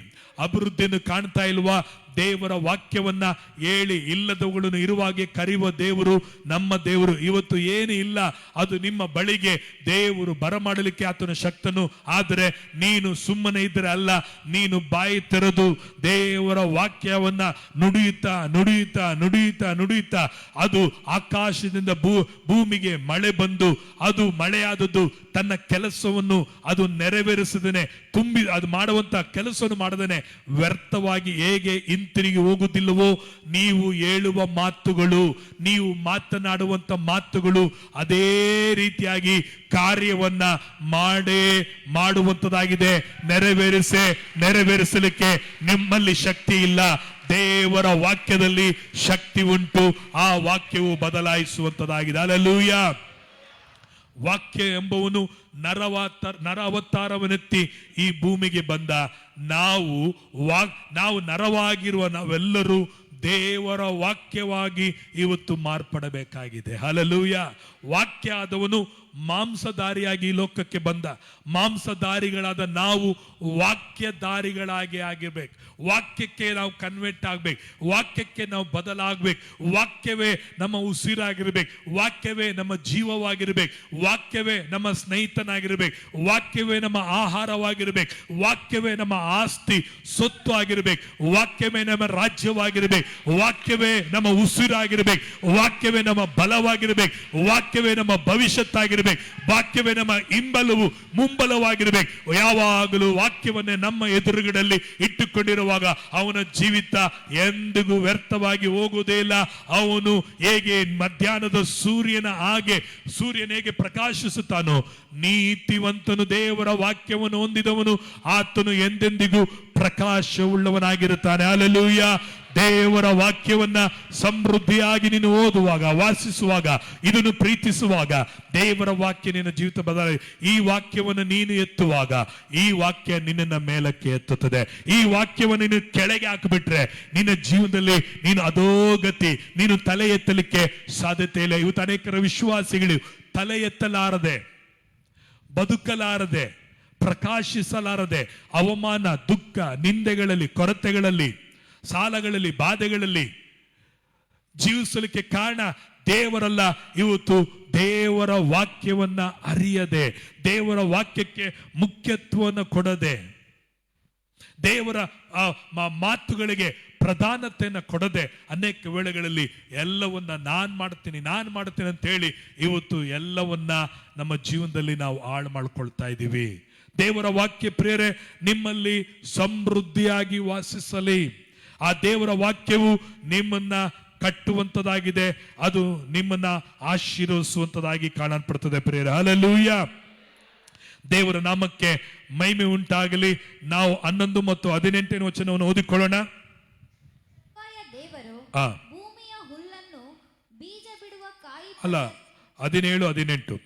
ಅಭಿವೃದ್ಧಿಯನ್ನು ಕಾಣ್ತಾ ಇಲ್ವಾ, ದೇವರ ವಾಕ್ಯವನ್ನ ಹೇಳಿ ಇಲ್ಲದವುಗಳನ್ನು ಇರುವಾಗೆ ಕರೆಯುವ ದೇವರು ನಮ್ಮ ದೇವರು. ಇವತ್ತು ಏನು ಇಲ್ಲ ಅದು ನಿಮ್ಮ ಬಳಿಗೆ ದೇವರು ಬರಮಾಡಲಿಕ್ಕೆ ಆತನ ಶಕ್ತನು. ಆದರೆ ನೀನು ಸುಮ್ಮನೆ ಇದ್ರೆ ಅಲ್ಲ, ನೀನು ಬಾಯಿ ತೆರೆದು ದೇವರ ವಾಕ್ಯವನ್ನ ನುಡಿಯುತ್ತಾ ನುಡಿಯುತ್ತಾ ನುಡಿಯುತ್ತಾ ನುಡಿಯುತ್ತಾ ಅದು ಆಕಾಶದಿಂದ ಭೂಮಿಗೆ ಮಳೆ ಬಂದು ಅದು ಮಳೆಯಾದದ್ದು ತನ್ನ ಕೆಲಸವನ್ನು ಅದು ನೆರವೇರಿಸದೇನೆ ತುಂಬಿ ಅದು ಮಾಡುವಂತ ಕೆಲಸವನ್ನು ಮಾಡದೇನೆ ವ್ಯರ್ಥವಾಗಿ ಹೇಗೆ ಹಿಂತಿರುಗಿ ಹೋಗುವುದಿಲ್ಲವೋ, ನೀವು ಹೇಳುವ ಮಾತುಗಳು, ನೀವು ಮಾತನಾಡುವಂತ ಮಾತುಗಳು ಅದೇ ರೀತಿಯಾಗಿ ಕಾರ್ಯವನ್ನ ಮಾಡುವಂತದಾಗಿದೆ. ನೆರವೇರಿಸಲಿಕ್ಕೆ ನಿಮ್ಮಲ್ಲಿ ಶಕ್ತಿ ಇಲ್ಲ, ದೇವರ ವಾಕ್ಯದಲ್ಲಿ ಶಕ್ತಿ ಉಂಟು. ಆ ವಾಕ್ಯವು ಬದಲಾಯಿಸುವಂತದಾಗಿದೆ. ಹಲ್ಲೆಲೂಯ. ವಾಕ್ಯ ಎಂಬವನು ನರ ಅವತಾರವನ್ನೆತ್ತಿ ಈ ಭೂಮಿಗೆ ಬಂದ. ನಾವು ನರವಾಗಿರುವ ನಾವೆಲ್ಲರೂ ದೇವರ ವಾಕ್ಯವಾಗಿ ಇವತ್ತು ಮಾರ್ಪಡಬೇಕಾಗಿದೆ. ಹಲ್ಲೆಲೂಯ. ವಾಕ್ಯ ಆದವನು ಮಾಂಸಧಾರಿಯಾಗಿ ಈ ಲೋಕಕ್ಕೆ ಬಂದ. ಮಾಂಸಧಾರಿಗಳಾದ ನಾವು ವಾಕ್ಯಧಾರಿಗಳಾಗಿ ಆಗಿರ್ಬೇಕು. ವಾಕ್ಯಕ್ಕೆ ನಾವು ಕನ್ವರ್ಟ್ ಆಗ್ಬೇಕು, ವಾಕ್ಯಕ್ಕೆ ನಾವು ಬದಲಾಗಬೇಕು. ವಾಕ್ಯವೇ ನಮ್ಮ ಉಸಿರಾಗಿರ್ಬೇಕು, ವಾಕ್ಯವೇ ನಮ್ಮ ಜೀವವಾಗಿರ್ಬೇಕು, ವಾಕ್ಯವೇ ನಮ್ಮ ಸ್ನೇಹಿತನಾಗಿರ್ಬೇಕು, ವಾಕ್ಯವೇ ನಮ್ಮ ಆಹಾರವಾಗಿರ್ಬೇಕು, ವಾಕ್ಯವೇ ನಮ್ಮ ಆಸ್ತಿ ಸೊತ್ತು ಆಗಿರ್ಬೇಕು, ವಾಕ್ಯವೇ ನಮ್ಮ ರಾಜ್ಯವಾಗಿರ್ಬೇಕು, ವಾಕ್ಯವೇ ನಮ್ಮ ಉಸಿರಾಗಿರ್ಬೇಕು, ವಾಕ್ಯವೇ ನಮ್ಮ ಬಲವಾಗಿರ್ಬೇಕು, ವಾಕ್ಯವೇ ನಮ್ಮ ಭವಿಷ್ಯತ್ತಾಗಿರ್ಬೇಕು, ವಾಕ್ಯವೇ ನಮ್ಮ ಹಿಂಬಲವು ಮುಂಬಲವಾಗಿರ್ಬೇಕು. ಯಾವಾಗಲೂ ವಾಕ್ಯವನ್ನೇ ನಮ್ಮ ಎದುರುಗಡೆಯಲ್ಲಿ ಇಟ್ಟುಕೊಂಡಿರುವಾಗ ಅವನ ಜೀವಿತ ಎಂದಿಗೂ ವ್ಯರ್ಥವಾಗಿ ಹೋಗುವುದೇ ಇಲ್ಲ. ಅವನು ಹೇಗೆ ಮಧ್ಯಾಹ್ನದ ಸೂರ್ಯನ ಹೇಗೆ ಪ್ರಕಾಶಿಸುತ್ತಾನೋ, ನೀತಿವಂತನು ದೇವರ ವಾಕ್ಯವನ್ನು ಹೊಂದಿದವನು ಆತನು ಎಂದೆಂದಿಗೂ ಪ್ರಕಾಶವುಳ್ಳವನಾಗಿರುತ್ತಾನೆ. ಹಲ್ಲೆಲೂಯ. ದೇವರ ವಾಕ್ಯವನ್ನ ಸಮೃದ್ಧಿಯಾಗಿ ನೀನು ಓದುವಾಗ, ವಾಸಿಸುವಾಗ, ಇದನ್ನು ಪ್ರೀತಿಸುವಾಗ ದೇವರ ವಾಕ್ಯ ನಿನ್ನ ಜೀವಿತ ಬದಲಾಗಿ ಈ ವಾಕ್ಯವನ್ನು ನೀನು ಎತ್ತುವಾಗ ಈ ವಾಕ್ಯ ನಿನ್ನನ್ನ ಮೇಲಕ್ಕೆ ಎತ್ತುತ್ತದೆ. ಈ ವಾಕ್ಯವನ್ನು ನೀನು ಕೆಳಗೆ ಹಾಕಿಬಿಟ್ರೆ ನಿನ್ನ ಜೀವನದಲ್ಲಿ ನೀನು ಅಧೋಗತಿ, ನೀನು ತಲೆ ಎತ್ತಲಿಕ್ಕೆ ಸಾಧ್ಯತೆ ಇಲ್ಲ. ಇವತ್ತು ಅನೇಕರ ವಿಶ್ವಾಸಿಗಳು ತಲೆ ಎತ್ತಲಾರದೆ, ಬದುಕಲಾರದೆ, ಪ್ರಕಾಶಿಸಲಾರದೆ ಅವಮಾನ, ದುಃಖ, ನಿಂದೆಗಳಲ್ಲಿ, ಕೊರತೆಗಳಲ್ಲಿ, ಸಾಲಗಳಲ್ಲಿ, ಬಾಧೆಗಳಲ್ಲಿ ಜೀವಿಸಲಿಕ್ಕೆ ಕಾರಣ ದೇವರಲ್ಲ. ಇವತ್ತು ದೇವರ ವಾಕ್ಯವನ್ನ ಅರಿಯದೆ, ದೇವರ ವಾಕ್ಯಕ್ಕೆ ಮುಖ್ಯತ್ವವನ್ನು ಕೊಡದೆ, ದೇವರ ಮಾತುಗಳಿಗೆ ಪ್ರಧಾನತೆಯನ್ನು ಕೊಡದೆ ಅನೇಕ ವೇಳೆಗಳಲ್ಲಿ ಎಲ್ಲವನ್ನ ನಾನು ಮಾಡ್ತೀನಿ ಅಂತ ಹೇಳಿ ಇವತ್ತು ಎಲ್ಲವನ್ನ ನಮ್ಮ ಜೀವನದಲ್ಲಿ ನಾವು ಹಾಳು ಮಾಡ್ಕೊಳ್ತಾ ಇದ್ದೀವಿ. ದೇವರ ವಾಕ್ಯ ಪ್ರೇರೆ ನಿಮ್ಮಲ್ಲಿ ಸಮೃದ್ಧಿಯಾಗಿ ವಾಸಿಸಲಿ. ಆ ದೇವರ ವಾಕ್ಯವು ನಿಮ್ಮನ್ನ ಕಟ್ಟುವಂತದಾಗಿದೆ, ಅದು ನಿಮ್ಮನ್ನ ಆಶೀರ್ವದಿಸುವಂತದಾಗಿ ಕಾಣಲ್ಪಡ್ತದೆ ಪ್ರೇರೆ. ಹಲ್ಲೆಲೂಯ. ದೇವರ ನಾಮಕ್ಕೆ ಮಹಿಮೆ ಉಂಟಾಗಲಿ. ನಾವು 11 ಮತ್ತು 18ನೇ ವಚನವನ್ನು ಓದಿಕೊಳ್ಳೋಣ. ದೇವರು ಭೂಮಿಯ ಹುಲ್ಲನ್ನು ಬೀಜ ಬಿಡುವ ಕಾಯಿ ಅಲ್ಲ 17, 18.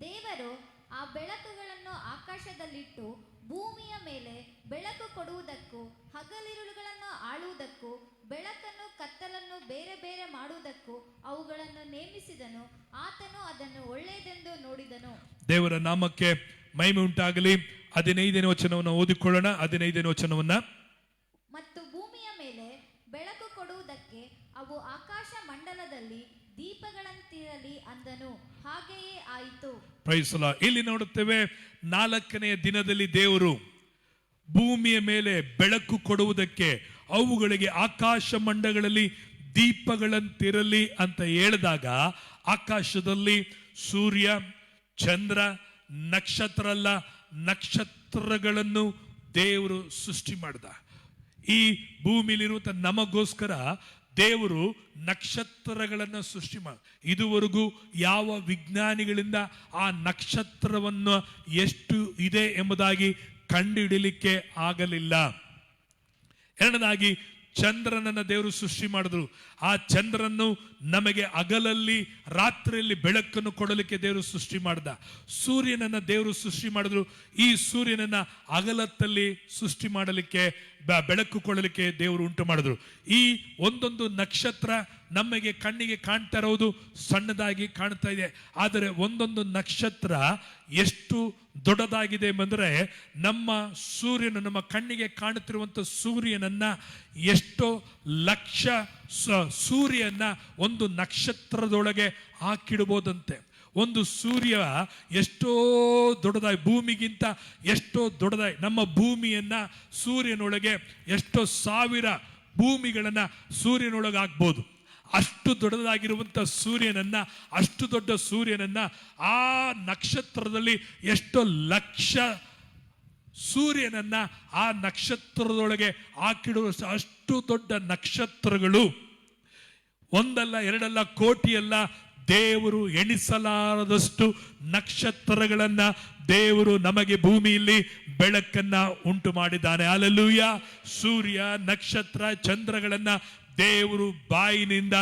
ದೇವರು ಆ ಬೆಳಕುಗಳನ್ನು ಆಕಾಶದಲ್ಲಿಟ್ಟು ಭೂಮಿಯ ಮೇಲೆ ಬೆಳಕು ಕೊಡುವುದಕ್ಕೂ ಹಗಲಿರುಳುಗಳನ್ನು ಆಳುವುದಕ್ಕೂ ಬೆಳಕನ್ನು ಕತ್ತಲನ್ನು ಬೇರೆ ಬೇರೆ ಮಾಡುವುದಕ್ಕೂ ಅವುಗಳನ್ನು ನೇಮಿಸಿದನು. ಆತನು ಅದನ್ನು ಒಳ್ಳೆಯದೆಂದು ನೋಡಿದನು. ದೇವರ ನಾಮಕ್ಕೆ ಮಹಿಮೆ ಉಂಟಾಗಲಿ. 15ನೇ ವಚನವನ್ನು ಓದಿಕೊಳ್ಳೋಣ. 15ನೇ ವಚನವನ್ನ. ಮತ್ತು ಭೂಮಿಯ ಮೇಲೆ ಬೆಳಕು ಕೊಡುವುದಕ್ಕೆ ಅವು ಆಕಾಶ ಮಂಡಲದಲ್ಲಿ ದೀಪಗಳಂತಿರಲಿ ಅಂದನು. ಹಾಗೆಯೇ ಆಯಿತು. Praise the Lord. ಇಲ್ಲಿ ನೋಡುತ್ತೇವೆ, 4ನೇ ದಿನದಲ್ಲಿ ದೇವರು ಭೂಮಿಯ ಮೇಲೆ ಬೆಳಕು ಕೊಡುವುದಕ್ಕೆ ಅವುಗಳಿಗೆ ಆಕಾಶ ಮಂಡಲಗಳಲ್ಲಿ ದೀಪಗಳಂತಿರಲಿ ಅಂತ ಹೇಳಿದಾಗ, ಆಕಾಶದಲ್ಲಿ ಸೂರ್ಯ, ಚಂದ್ರ, ನಕ್ಷತ್ರ ಅಲ್ಲ, ನಕ್ಷತ್ರಗಳನ್ನು ದೇವರು ಸೃಷ್ಟಿ ಮಾಡಿದ. ಈ ಭೂಮಿಲಿರುವಂತ ನಮಗೋಸ್ಕರ ದೇವರು ನಕ್ಷತ್ರಗಳನ್ನು ಸೃಷ್ಟಿ ಮಾಡಿ, ಇದುವರೆಗೂ ಯಾವ ವಿಜ್ಞಾನಿಗಳಿಂದ ಆ ನಕ್ಷತ್ರವನ್ನು ಎಷ್ಟು ಇದೆ ಎಂಬುದಾಗಿ ಕಂಡುಹಿಡಲಿಕ್ಕೆ ಆಗಲಿಲ್ಲ. ಎರಡನೇದಾಗಿ ಚಂದ್ರನನ್ನ ದೇವರು ಸೃಷ್ಟಿ ಮಾಡಿದ್ರು. ಆ ಚಂದ್ರನ್ನು ನಮಗೆ ಹಗಲಲ್ಲಿ ರಾತ್ರಿಯಲ್ಲಿ ಬೆಳಕನ್ನು ಕೊಡಲಿಕ್ಕೆ ದೇವರು ಸೃಷ್ಟಿ ಮಾಡಿದ. ಸೂರ್ಯನನ್ನ ದೇವರು ಸೃಷ್ಟಿ ಮಾಡಿದ್ರು. ಈ ಸೂರ್ಯನನ್ನ ಹಗಲತ್ತಲ್ಲಿ ಸೃಷ್ಟಿ ಮಾಡಲಿಕ್ಕೆ, ಬೆಳಕು ಕೊಡಲಿಕ್ಕೆ ದೇವರು ಉಂಟು ಮಾಡಿದ್ರು. ಈ ಒಂದೊಂದು ನಕ್ಷತ್ರ ನಮಗೆ ಕಣ್ಣಿಗೆ ಕಾಣ್ತಾ ಇರೋದು ಸಣ್ಣದಾಗಿ ಕಾಣ್ತಾ ಇದೆ, ಆದರೆ ಒಂದೊಂದು ನಕ್ಷತ್ರ ಎಷ್ಟು ದೊಡ್ಡದಾಗಿದೆ ಎಂಬಂದ್ರೆ, ನಮ್ಮ ಸೂರ್ಯನು, ನಮ್ಮ ಕಣ್ಣಿಗೆ ಕಾಣುತ್ತಿರುವಂತ ಸೂರ್ಯನನ್ನ ಎಷ್ಟೋ ಲಕ್ಷ ಸೂರ್ಯನ ಒಂದು ನಕ್ಷತ್ರದೊಳಗೆ ಹಾಕಿಡಬಹುದಂತೆ. ಒಂದು ಸೂರ್ಯ ಎಷ್ಟೋ ದೊಡ್ಡದಾಗಿ, ಭೂಮಿಗಿಂತ ಎಷ್ಟೋ ದೊಡ್ಡದಾಗಿ, ನಮ್ಮ ಭೂಮಿಯನ್ನ ಸೂರ್ಯನೊಳಗೆ ಎಷ್ಟೋ ಸಾವಿರ ಭೂಮಿಗಳನ್ನ ಸೂರ್ಯನೊಳಗೆ ಹಾಕ್ಬೋದು. ಅಷ್ಟು ದೊಡ್ಡದಾಗಿರುವಂತ ಸೂರ್ಯನನ್ನ, ಅಷ್ಟು ದೊಡ್ಡ ಸೂರ್ಯನನ್ನ ಆ ನಕ್ಷತ್ರದಲ್ಲಿ ಎಷ್ಟೋ ಲಕ್ಷ ಸೂರ್ಯನನ್ನ ಆ ನಕ್ಷತ್ರದೊಳಗೆ ಹಾಕಿಡುವ ಅಷ್ಟು ದೊಡ್ಡ ನಕ್ಷತ್ರಗಳು ಒಂದಲ್ಲ, ಎರಡಲ್ಲ, ಕೋಟಿಯಲ್ಲ, ದೇವರು ಎಣಿಸಲಾರದಷ್ಟು ನಕ್ಷತ್ರಗಳನ್ನ ದೇವರು ನಮಗೆ ಭೂಮಿಯಲ್ಲಿ ಬೆಳಕನ್ನ ಉಂಟು ಮಾಡಿದ್ದಾನೆ. ಹಲ್ಲೆಲೂಯಾ. ಸೂರ್ಯ, ನಕ್ಷತ್ರ, ಚಂದ್ರಗಳನ್ನ ದೇವರು ಬಾಯಿನಿಂದ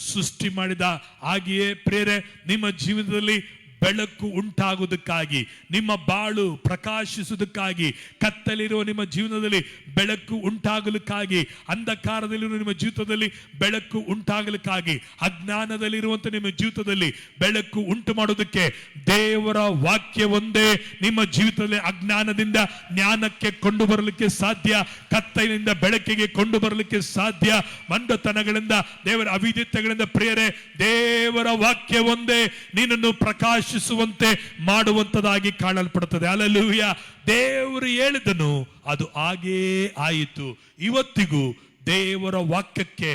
ಸೃಷ್ಟಿ ಮಾಡಿದ. ಹಾಗೆಯೇ ಪ್ರೇರೆ, ನಿಮ್ಮ ಜೀವನದಲ್ಲಿ ಬೆಳಕು ಉಂಟಾಗುವುದಕ್ಕಾಗಿ, ನಿಮ್ಮ ಬಾಳು ಪ್ರಕಾಶಿಸುವುದಕ್ಕಾಗಿ, ಕತ್ತಲಿರುವ ನಿಮ್ಮ ಜೀವನದಲ್ಲಿ ಬೆಳಕು ಉಂಟಾಗಲಿಕ್ಕಾಗಿ, ಅಂಧಕಾರದಲ್ಲಿರುವ ನಿಮ್ಮ ಜೀವಿತದಲ್ಲಿ ಬೆಳಕು ಉಂಟಾಗಲಿಕ್ಕಾಗಿ, ಅಜ್ಞಾನದಲ್ಲಿರುವಂತ ನಿಮ್ಮ ಜೀವಿತದಲ್ಲಿ ಬೆಳಕು ಉಂಟು ಮಾಡೋದಕ್ಕೆ ದೇವರ ವಾಕ್ಯ ಒಂದೇ ನಿಮ್ಮ ಜೀವಿತದಲ್ಲಿ ಅಜ್ಞಾನದಿಂದ ಜ್ಞಾನಕ್ಕೆ ಕೊಂಡು ಬರಲಿಕ್ಕೆ ಸಾಧ್ಯ, ಕತ್ತಲಿನಿಂದ ಬೆಳಕಿಗೆ ಕೊಂಡು ಬರಲಿಕ್ಕೆ ಸಾಧ್ಯ, ಮಂಡತನಗಳಿಂದ, ದೇವರ ಅವಿದ್ಯತೆಗಳಿಂದ ಪ್ರೇರೆ, ದೇವರ ವಾಕ್ಯ ಒಂದೇ ನಿನ್ನನ್ನು ಪ್ರಕಾಶಿಸುವಂತೆ ಮಾಡುವಂತದಾಗಿ ಕಾಣಲ್ಪಡುತ್ತದೆ. ಹಲ್ಲೆಲೂಯಾ. ದೇವರು ಹೇಳಿದನು, ಅದು ಹಾಗೇ ಆಯಿತು. ಇವತ್ತಿಗೂ ದೇವರ ವಾಕ್ಯಕ್ಕೆ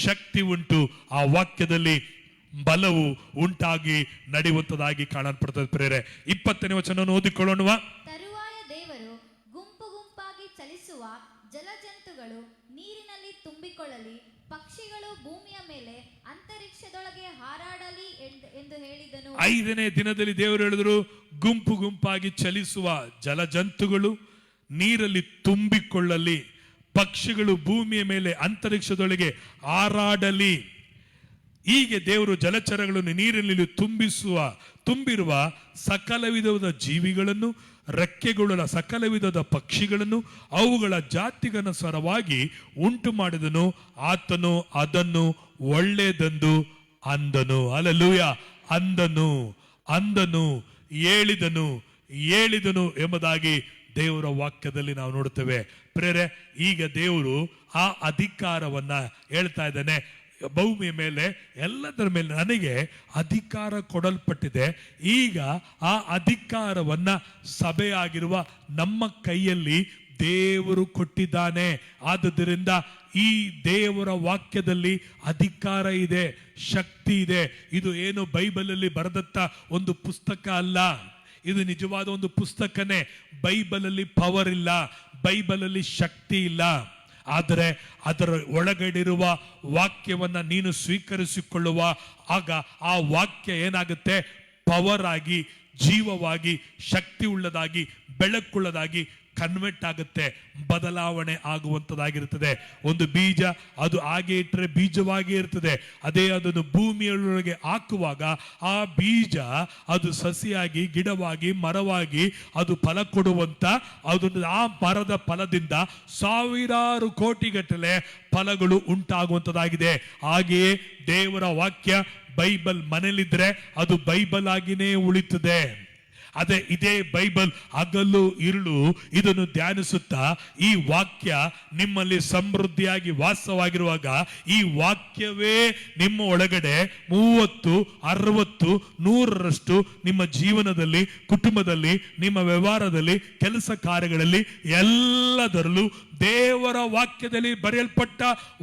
ಶಕ್ತಿ ಉಂಟು. ಆ ವಾಕ್ಯದಲ್ಲಿ ಬಲವು ಉಂಟಾಗಿ ನಡೆಯುವಂತದಾಗಿ ಕಾಣಲ್ಪಡುತ್ತದೆ. ಪ್ರೇರೆ, 20ನೇ ವಚನವನ್ನು ಓದಿಕೊಳ್ಳೋಣ. ತರುವಾಯ ದೇವರು ಗುಂಪು ಗುಂಪಾಗಿ ಚಲಿಸುವ ಜಲಜಂತುಗಳು ನೀರಿನಲ್ಲಿ ತುಂಬಿಕೊಳ್ಳಲಿ, ಪಕ್ಷಿಗಳು ಭೂಮಿಯ ಮೇಲೆ ಅಂತರಿಕ್ಷದೊಳಗೆ ಹಾರಾಡಲಿ ಎಂದು ಹೇಳಿದನು. 5ನೇ ದಿನದಲ್ಲಿ ದೇವರು ಹೇಳಿದ್ರು, ಗುಂಪು ಗುಂಪಾಗಿ ಚಲಿಸುವ ಜಲಜಂತುಗಳು ನೀರಲ್ಲಿ ತುಂಬಿಕೊಳ್ಳಲಿ, ಪಕ್ಷಿಗಳು ಭೂಮಿಯ ಮೇಲೆ ಅಂತರಿಕ್ಷದೊಳಗೆ ಹಾರಾಡಲಿ. ಹೀಗೆ ದೇವರು ಜಲಚರಗಳನ್ನು ನೀರಿನಲ್ಲಿ ತುಂಬಿರುವ ಸಕಲ ವಿಧದ ಜೀವಿಗಳನ್ನು, ರೆಕ್ಕೆಗೊಳ್ಳುವ ಸಕಲ ವಿಧದ ಪಕ್ಷಿಗಳನ್ನು ಅವುಗಳ ಜಾತಿಗನುಸಾರವಾಗಿ ಉಂಟು ಮಾಡಿದನು. ಆತನು ಅದನ್ನು ಒಳ್ಳೆಯದೆಂದು ಅಂದನು. ಹಲ್ಲೆಲೂಯಾ. ಅಂದನು, ಹೇಳಿದನು ಎಂಬುದಾಗಿ ದೇವರ ವಾಕ್ಯದಲ್ಲಿ ನಾವು ನೋಡುತ್ತೇವೆ. ಪ್ರೇರೆ, ಈಗ ದೇವರು ಆ ಅಧಿಕಾರವನ್ನ ಹೇಳ್ತಾ ಇದ್ದಾನೆ. ಭೂಮಿಯ ಮೇಲೆ ಎಲ್ಲದರ ಮೇಲೆ ನನಗೆ ಅಧಿಕಾರ ಕೊಡಲ್ಪಟ್ಟಿದೆ. ಈಗ ಆ ಅಧಿಕಾರವನ್ನ ಸಭೆಯಾಗಿರುವ ನಮ್ಮ ಕೈಯಲ್ಲಿ ದೇವರು ಕೊಟ್ಟಿದ್ದಾನೆ. ಆದುದರಿಂದ ಈ ದೇವರ ವಾಕ್ಯದಲ್ಲಿ ಅಧಿಕಾರ ಇದೆ, ಶಕ್ತಿ ಇದೆ. ಇದು ಏನು ಬೈಬಲಲ್ಲಿ ಬರೆದತ್ತ ಒಂದು ಪುಸ್ತಕ ಅಲ್ಲ, ಇದು ನಿಜವಾದ ಒಂದು ಪುಸ್ತಕನೇ. ಬೈಬಲಲ್ಲಿ ಪವರ್ ಇಲ್ಲ, ಬೈಬಲಲ್ಲಿ ಶಕ್ತಿ ಇಲ್ಲ. ಆದರೆ ಅದರ ಒಳಗಡಿರುವ ವಾಕ್ಯವನ್ನ ನೀನು ಸ್ವೀಕರಿಸಿಕೊಳ್ಳುವ ಆಗ ಆ ವಾಕ್ಯ ಏನಾಗುತ್ತೆ? ಪವರ್ ಆಗಿ, ಜೀವವಾಗಿ, ಶಕ್ತಿ ಉಳ್ಳದಾಗಿ, ಬೆಳಕುಳ್ಳದಾಗಿ ಕನ್ವರ್ಟ್ ಆಗುತ್ತೆ, ಬದಲಾವಣೆ ಆಗುವಂತದಾಗಿರುತ್ತದೆ. ಒಂದು ಬೀಜ ಅದು ಹಾಗೆ ಇಟ್ಟರೆ ಬೀಜವಾಗಿ ಇರ್ತದೆ. ಅದೇ ಅದನ್ನು ಭೂಮಿಯೊಳಗೆ ಹಾಕುವಾಗ ಆ ಬೀಜ ಅದು ಸಸಿಯಾಗಿ, ಗಿಡವಾಗಿ, ಮರವಾಗಿ ಅದು ಫಲ ಕೊಡುವಂತ, ಅದನ್ನು ಆ ಮರದ ಫಲದಿಂದ ಸಾವಿರಾರು ಕೋಟಿಗಟ್ಟಲೆ ಫಲಗಳು ಉಂಟಾಗುವಂತದಾಗಿದೆ. ಹಾಗೆಯೇ ದೇವರ ವಾಕ್ಯ ಬೈಬಲ್ ಮನೇಲಿದ್ರೆ ಅದು ಬೈಬಲ್ ಆಗಿನೇ ಉಳಿತದೆ. ಅದೇ ಇದೇ ಬೈಬಲ್ ಹಗಲು ಇರುಳು ಇದನ್ನು ಧ್ಯಾನಿಸುತ್ತಾ ಈ ವಾಕ್ಯ ನಿಮ್ಮಲ್ಲಿ ಸಮೃದ್ಧಿಯಾಗಿ ವಾಸವಾಗಿರುವಾಗ ಈ ವಾಕ್ಯವೇ ನಿಮ್ಮ ಒಳಗಡೆ 30, 60, 100ರಷ್ಟು ನಿಮ್ಮ ಜೀವನದಲ್ಲಿ, ಕುಟುಂಬದಲ್ಲಿ, ನಿಮ್ಮ ವ್ಯವಹಾರದಲ್ಲಿ, ಕೆಲಸ ಕಾರ್ಯಗಳಲ್ಲಿ ಎಲ್ಲದರಲ್ಲೂ ದೇವರ ವಾಕ್ಯದಲ್ಲಿ ಬರೆಯಲ್ಪಟ್ಟ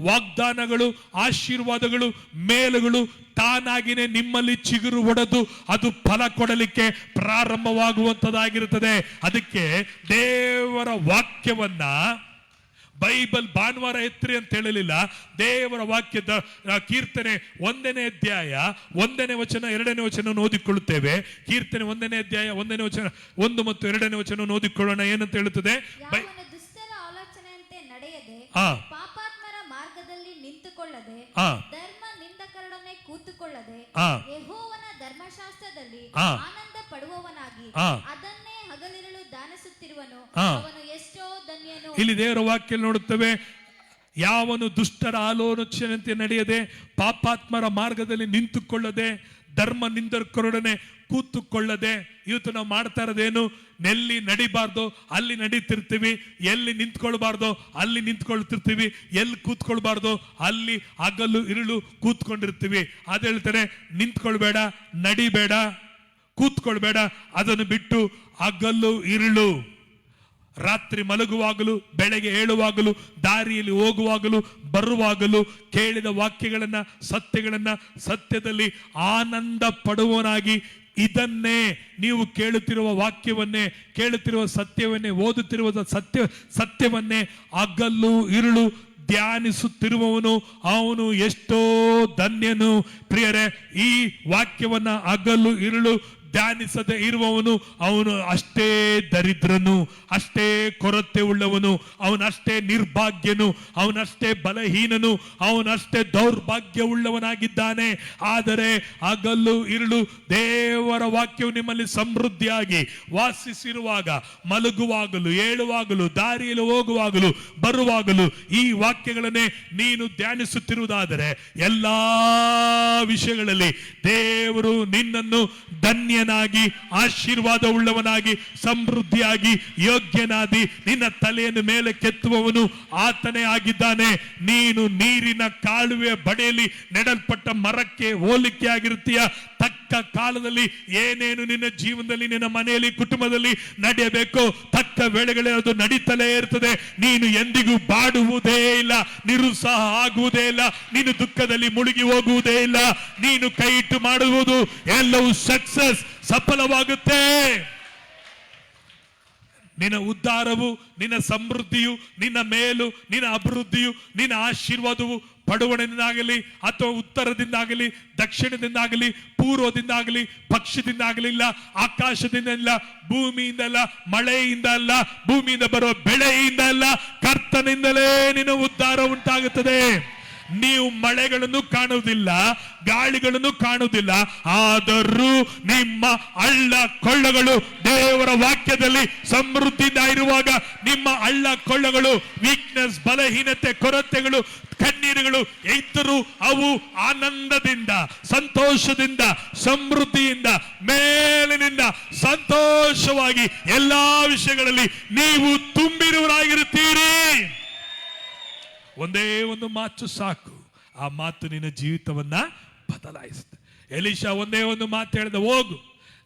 ವಾಗ್ದಾನಗಳು, ಆಶೀರ್ವಾದಗಳು, ಮೇಲುಗಳು ತಾನಾಗಿನೇ ನಿಮ್ಮಲ್ಲಿ ಚಿಗುರು ಹೊಡೆದು ಅದು ಫಲ ಕೊಡಲಿಕ್ಕೆ ಪ್ರಾರಂಭವಾಗುವಂತದ್ದಾಗಿರುತ್ತದೆ. ಅದಕ್ಕೆ ದೇವರ ವಾಕ್ಯವನ್ನ ಬೈಬಲ್ ಭಾನುವಾರ ಎತ್ರಿ ಅಂತ ಹೇಳಲಿಲ್ಲ. ದೇವರ ವಾಕ್ಯದ ಕೀರ್ತನೆ 1ನೇ ಅಧ್ಯಾಯ 1ನೇ ವಚನ 2ನೇ ವಚನ ಓದಿಕೊಳ್ಳುತ್ತೇವೆ. ಕೀರ್ತನೆ 1ನೇ ಅಧ್ಯಾಯ 1ನೇ ವಚನ 1 ಮತ್ತು 2ನೇ ವಚನ ಓದಿಕೊಳ್ಳೋಣ. ಏನಂತ ಹೇಳುತ್ತದೆ? ದುಷ್ಟರ ಆಲೋಚನೆಯಂತೆ ನಡೆಯದೆ, ಆ ಪಾಪಾತ್ಮರ ಮಾರ್ಗದಲ್ಲಿ ನಿಂತುಕೊಳ್ಳದೆ, ಆ ಧರ್ಮ ನಿಂದಕರೊಡನೆ ಕೂತುಕೊಳ್ಳದೆ, ಆ ಯೆಹೋವನ ಧರ್ಮಶಾಸ್ತ್ರದಲ್ಲಿ ಆ ಆನಂದ ಪಡುವವನಾಗಿ ಆ ಅದನ್ನೇ ಹಗಲಿರುಳು ಧ್ಯಾನಿಸುತ್ತಿರುವನು, ಆ ಅವನು ಎಷ್ಟೋ ಧನ್ಯನು. ಇಲ್ಲಿ ದೇವರ ವಾಕ್ಯ ನೋಡುತ್ತೇವೆ, ಯಾವನು ದುಷ್ಟರ ಆಲೋಚನೆಯಂತೆ ನಡೆಯದೆ, ಪಾಪಾತ್ಮರ ಮಾರ್ಗದಲ್ಲಿ ನಿಂತುಕೊಳ್ಳದೆ, ಧರ್ಮ ನಿಂದಕರೊಡನೆ ಕೂತುಕೊಳ್ಳದೆ. ಇವತ್ತು ನಾವು ಮಾಡ್ತಾ ಇರೋದೇನು? ಎಲ್ಲಿ ನಡಿಬಾರ್ದು ಅಲ್ಲಿ ನಡೀತಿರ್ತೀವಿ, ಎಲ್ಲಿ ನಿಂತ್ಕೊಳ್ಬಾರ್ದು ಅಲ್ಲಿ ನಿಂತ್ಕೊಳ್ತಿರ್ತೀವಿ, ಎಲ್ಲಿ ಕೂತ್ಕೊಳ್ಬಾರ್ದು ಅಲ್ಲಿ ಹಗಲು ಇರುಳು ಕೂತ್ಕೊಂಡಿರ್ತೀವಿ. ಅದ್ ಹೇಳ್ತಾರೆ, ನಿಂತ್ಕೊಳ್ಬೇಡ, ನಡಿಬೇಡ, ಕೂತ್ಕೊಳ್ಬೇಡ, ಅದನ್ನು ಬಿಟ್ಟು ಹಗಲು ಇರುಳು, ರಾತ್ರಿ ಮಲಗುವಾಗಲೂ, ಬೆಳಗ್ಗೆ ಏಳುವಾಗಲೂ, ದಾರಿಯಲ್ಲಿ ಹೋಗುವಾಗಲೂ, ಬರುವಾಗಲೂ ಕೇಳಿದ ವಾಕ್ಯಗಳನ್ನ, ಸತ್ಯಗಳನ್ನ, ಸತ್ಯದಲ್ಲಿ ಆನಂದ ಪಡುವವನಾಗಿ, ಇದನ್ನೇ ನೀವು ಕೇಳುತ್ತಿರುವ ವಾಕ್ಯವನ್ನೇ, ಕೇಳುತ್ತಿರುವ ಸತ್ಯವನ್ನೇ, ಓದುತ್ತಿರುವ ಸತ್ಯವನ್ನೇ ಹಗಲು ಇರುಳು ಧ್ಯಾನಿಸುತ್ತಿರುವವನು ಅವನು ಎಷ್ಟೋ ಧನ್ಯನು. ಪ್ರಿಯರೇ, ಈ ವಾಕ್ಯವನ್ನ ಹಗಲು ಇರುಳು ಧ್ಯಾನಿಸದೆ ಇರುವವನು ಅವನು ಅಷ್ಟೇ ದರಿದ್ರನು, ಅಷ್ಟೇ ಕೊರತೆ ಉಳ್ಳವನು, ಅವನಷ್ಟೇ ನಿರ್ಭಾಗ್ಯನು, ಅವನಷ್ಟೇ ಬಲಹೀನನು, ಅವನಷ್ಟೇ ದೌರ್ಭಾಗ್ಯ ಉಳ್ಳವನಾಗಿದ್ದಾನೆ. ಆದರೆ ಹಗಲು ಇರುಳು ದೇವರ ವಾಕ್ಯವು ನಿಮ್ಮಲ್ಲಿ ಸಮೃದ್ಧಿಯಾಗಿ ವಾಸಿಸಿರುವಾಗ, ಮಲಗುವಾಗಲೂ, ಏಳುವಾಗಲೂ, ದಾರಿಯಲ್ಲಿ ಹೋಗುವಾಗಲೂ, ಬರುವಾಗಲೂ ಈ ವಾಕ್ಯಗಳನ್ನೇ ನೀನು ಧ್ಯಾನಿಸುತ್ತಿರುವುದಾದರೆ ಎಲ್ಲಾ ವಿಷಯಗಳಲ್ಲಿ ದೇವರು ನಿನ್ನನ್ನು ಧನ್ಯನಾಗಿ, ಆಶೀರ್ವಾದ ಉಳ್ಳವನಾಗಿ, ಸಮೃದ್ಧಿಯಾಗಿ, ಯೋಗ್ಯನಾದಿ ನಿನ್ನ ತಲೆಯನ್ನು ಮೇಲೆ ಕೆತ್ತುವವನು ಆತನೇ ಆಗಿದ್ದಾನೆ. ನೀನು ನೀರಿನ ಕಾಲುವೆಯ ಬಳಿಯಲ್ಲಿ ನೆಡಲ್ಪಟ್ಟ ಮರಕ್ಕೆ ಹೋಲಿಕೆ ಆಗಿರುತ್ತೀಯ. ತಕ್ಕ ಕಾಲದಲ್ಲಿ ಏನೇನು ನಿನ್ನ ಜೀವನದಲ್ಲಿ, ನಿನ್ನ ಮನೆಯಲ್ಲಿ, ಕುಟುಂಬದಲ್ಲಿ ನಡೆಯಬೇಕು, ತಕ್ಕ ವೇಳೆಗಳೇ ಅದು ನಡೀತಲೇ ಇರ್ತದೆ. ನೀನು ಎಂದಿಗೂ ಬಾಡುವುದೇ ಇಲ್ಲ, ನಿರುತ್ಸಾಹ ಆಗುವುದೇ ಇಲ್ಲ, ನೀನು ದುಃಖದಲ್ಲಿ ಮುಳುಗಿ ಹೋಗುವುದೇ ಇಲ್ಲ. ನೀನು ಕೈ ಇಟ್ಟು ಮಾಡುವುದು ಎಲ್ಲವೂ ಸಕ್ಸಸ್, ಸಫಲವಾಗುತ್ತೆ. ನಿನ್ನ ಉದ್ಧಾರವು, ನಿನ್ನ ಸಮೃದ್ಧಿಯು, ನಿನ್ನ ಮೇಲು, ನಿನ್ನ ಅಭಿವೃದ್ಧಿಯು, ನಿನ್ನ ಆಶೀರ್ವಾದವು ಪಡುವಣದಿಂದಾಗಲಿ ಅಥವಾ ಉತ್ತರದಿಂದಾಗಲಿ, ದಕ್ಷಿಣದಿಂದಾಗಲಿ, ಪೂರ್ವದಿಂದಾಗಲಿ, ಪಕ್ಷದಿಂದಾಗಲಿ ಇಲ್ಲ, ಆಕಾಶದಿಂದ ಇಲ್ಲ, ಭೂಮಿಯಿಂದ ಅಲ್ಲ, ಮಳೆಯಿಂದ ಅಲ್ಲ, ಭೂಮಿಯಿಂದ ಬರುವ ಬೆಳೆಯಿಂದ ಅಲ್ಲ, ಕರ್ತನಿಂದಲೇ ನಿನ್ನ ಉದ್ಧಾರ ಉಂಟಾಗುತ್ತದೆ. ನೀವು ಮಳೆಗಳನ್ನು ಕಾಣುವುದಿಲ್ಲ, ಗಾಳಿಗಳನ್ನು ಕಾಣುವುದಿಲ್ಲ, ಆದರೂ ನಿಮ್ಮ ಹಳ್ಳ ಕೊಳ್ಳಗಳು ದೇವರ ವಾಕ್ಯದಲ್ಲಿ ಸಮೃದ್ಧಿಯಿಂದ ಇರುವಾಗ ನಿಮ್ಮ ಹಳ್ಳ ಕೊಳ್ಳಗಳು, ವೀಕ್ನೆಸ್, ಬಲಹೀನತೆ, ಕೊರತೆಗಳು, ಕಣ್ಣೀರುಗಳು ಇದ್ದರೂ ಅವು ಆನಂದದಿಂದ, ಸಂತೋಷದಿಂದ, ಸಮೃದ್ಧಿಯಿಂದ, ಮೇಲಿನಿಂದ ಸಂತೋಷವಾಗಿ ಎಲ್ಲಾ ವಿಷಯಗಳಲ್ಲಿ ನೀವು ತುಂಬಿರುವರಾಗಿರುತ್ತೀರಿ. ಒಂದೇ ಒಂದು ಮಾತು ಸಾಕು, ಆ ಮಾತು ನಿನ್ನ ಜೀವಿತವನ್ನ ಬದಲಾಯಿಸುತ್ತೆ. ಎಲೀಷಾ ಒಂದೇ ಒಂದು ಮಾತು ಹೇಳಿದ, ಹೋಗು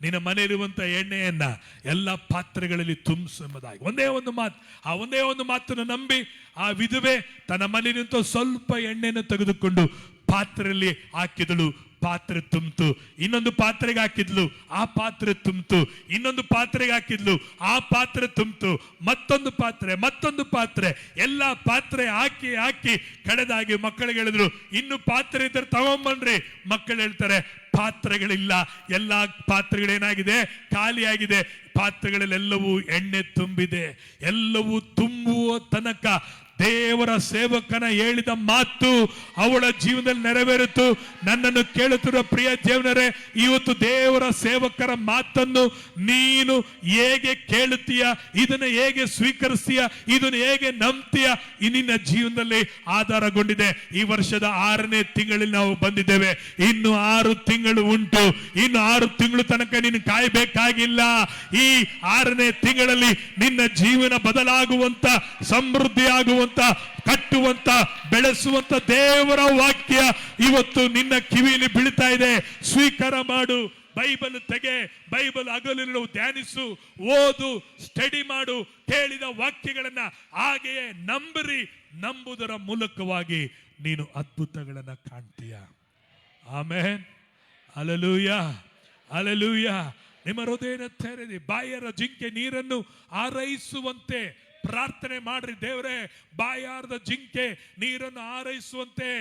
ನಿನ್ನ ಮನೆಯಲ್ಲಿರುವಂತ ಎಣ್ಣೆಯನ್ನ ಎಲ್ಲ ಪಾತ್ರೆಗಳಲ್ಲಿ ತುಂಬಿಸು ಎಂಬುದಾಗಿ. ಒಂದೇ ಒಂದು ಮಾತು, ಆ ಒಂದೇ ಒಂದು ಮಾತನ್ನು ನಂಬಿ ಆ ವಿಧವೆ ತನ್ನ ಮನೆಯಂತ ಸ್ವಲ್ಪ ಎಣ್ಣೆಯನ್ನು ತೆಗೆದುಕೊಂಡು ಪಾತ್ರೆಯಲ್ಲಿ ಹಾಕಿದಳು. ಪಾತ್ರೆ ತುಂಬಿತು. ಇನ್ನೊಂದು ಪಾತ್ರೆಗೆ ಹಾಕಿದ್ಲು, ಆ ಪಾತ್ರೆ ತುಂಬಿತು. ಇನ್ನೊಂದು ಪಾತ್ರೆಗೆ ಹಾಕಿದ್ಲು, ಆ ಪಾತ್ರೆ ತುಂಬಿತು. ಮತ್ತೊಂದು ಪಾತ್ರೆ, ಎಲ್ಲ ಪಾತ್ರೆ ಹಾಕಿ ಹಾಕಿ ಕಡೆದಾಗಿ ಮಕ್ಕಳಿಗೆ ಹೇಳಿದ್ರು, ಇನ್ನು ಪಾತ್ರೆ ಇದ್ದರೆ ತಗೊಂಬನ್ರಿ. ಮಕ್ಕಳು ಹೇಳ್ತಾರೆ, ಪಾತ್ರೆಗಳಿಲ್ಲ, ಎಲ್ಲ ಪಾತ್ರೆಗಳೇನಾಗಿದೆ, ಖಾಲಿಯಾಗಿದೆ. ಪಾತ್ರೆಗಳಲ್ಲೆಲ್ಲವೂ ಎಣ್ಣೆ ತುಂಬಿದೆ. ಎಲ್ಲವೂ ತುಂಬುವ ತನಕ ದೇವರ ಸೇವಕನ ಹೇಳಿದ ಮಾತು ಅವಳ ಜೀವನದಲ್ಲಿ ನೆರವೇರಿತು. ನನ್ನನ್ನು ಕೇಳುತ್ತಿರುವ ಪ್ರಿಯ ದೇವನರೇ, ಇವತ್ತು ದೇವರ ಸೇವಕರ ಮಾತನ್ನು ನೀನು ಹೇಗೆ ಕೇಳುತ್ತೀಯ, ಇದನ್ನು ಹೇಗೆ ಸ್ವೀಕರಿಸ್ತೀಯ, ಇದನ್ನು ಹೇಗೆ ನಂಬ್ತೀಯ, ನಿನ್ನ ಜೀವನದಲ್ಲಿ ಆಧಾರಗೊಂಡಿದೆ. ಈ ವರ್ಷದ 6ನೇ ತಿಂಗಳಲ್ಲಿ ನಾವು ಬಂದಿದ್ದೇವೆ. ಇನ್ನು 6 ತಿಂಗಳು ಉಂಟು. ಇನ್ನು 6 ತಿಂಗಳು ತನಕ ನೀನು ಕಾಯಬೇಕಾಗಿಲ್ಲ. ಈ 6ನೇ ತಿಂಗಳಲ್ಲಿ ನಿನ್ನ ಜೀವನ ಬದಲಾಗುವಂತ, ಸಮೃದ್ಧಿ ಆಗುವಂತ, ಕಟ್ಟುವಂತ, ಬೆಳೆಸುವಂತ ದೇವರ ವಾಕ್ಯ ಇವತ್ತು ನಿನ್ನ ಕಿವಿಯಲ್ಲಿ ಬೀಳ್ತಾ ಇದೆ. ಸ್ವೀಕಾರ ಮಾಡು. ಬೈಬಲ್ ತೆಗೆ, ಬೈಬಲ್ ಹಗಲಿರುಳು ಧ್ಯಾನಿಸು, ಓದು, ಸ್ಟಡಿ ಮಾಡು. ಕೇಳಿದ ವಾಕ್ಯಗಳನ್ನ ಹಾಗೆಯೇ ನಂಬಿರಿ. ನಂಬುವುದರ ಮೂಲಕವಾಗಿ ನೀನು ಅದ್ಭುತಗಳನ್ನ ಕಾಣ್ತೀಯ. ಆಮೆನ್. Hallelujah, hallelujah. ನಿಮ್ಮ ಹೃದಯನ ತೆರೆದಿ ಬಾಯರ ಜಿಂಕೆ ನೀರನ್ನು ಹಾರೈಸುವಂತೆ ಪ್ರಾರ್ಥನೆ ಮಾಡ್ರಿ. ದೇವರೇ, ಬಾಯಾರದ ಜಿಂಕೆ ನೀರನ್ನು ಹಾರೈಸುವಂತೆ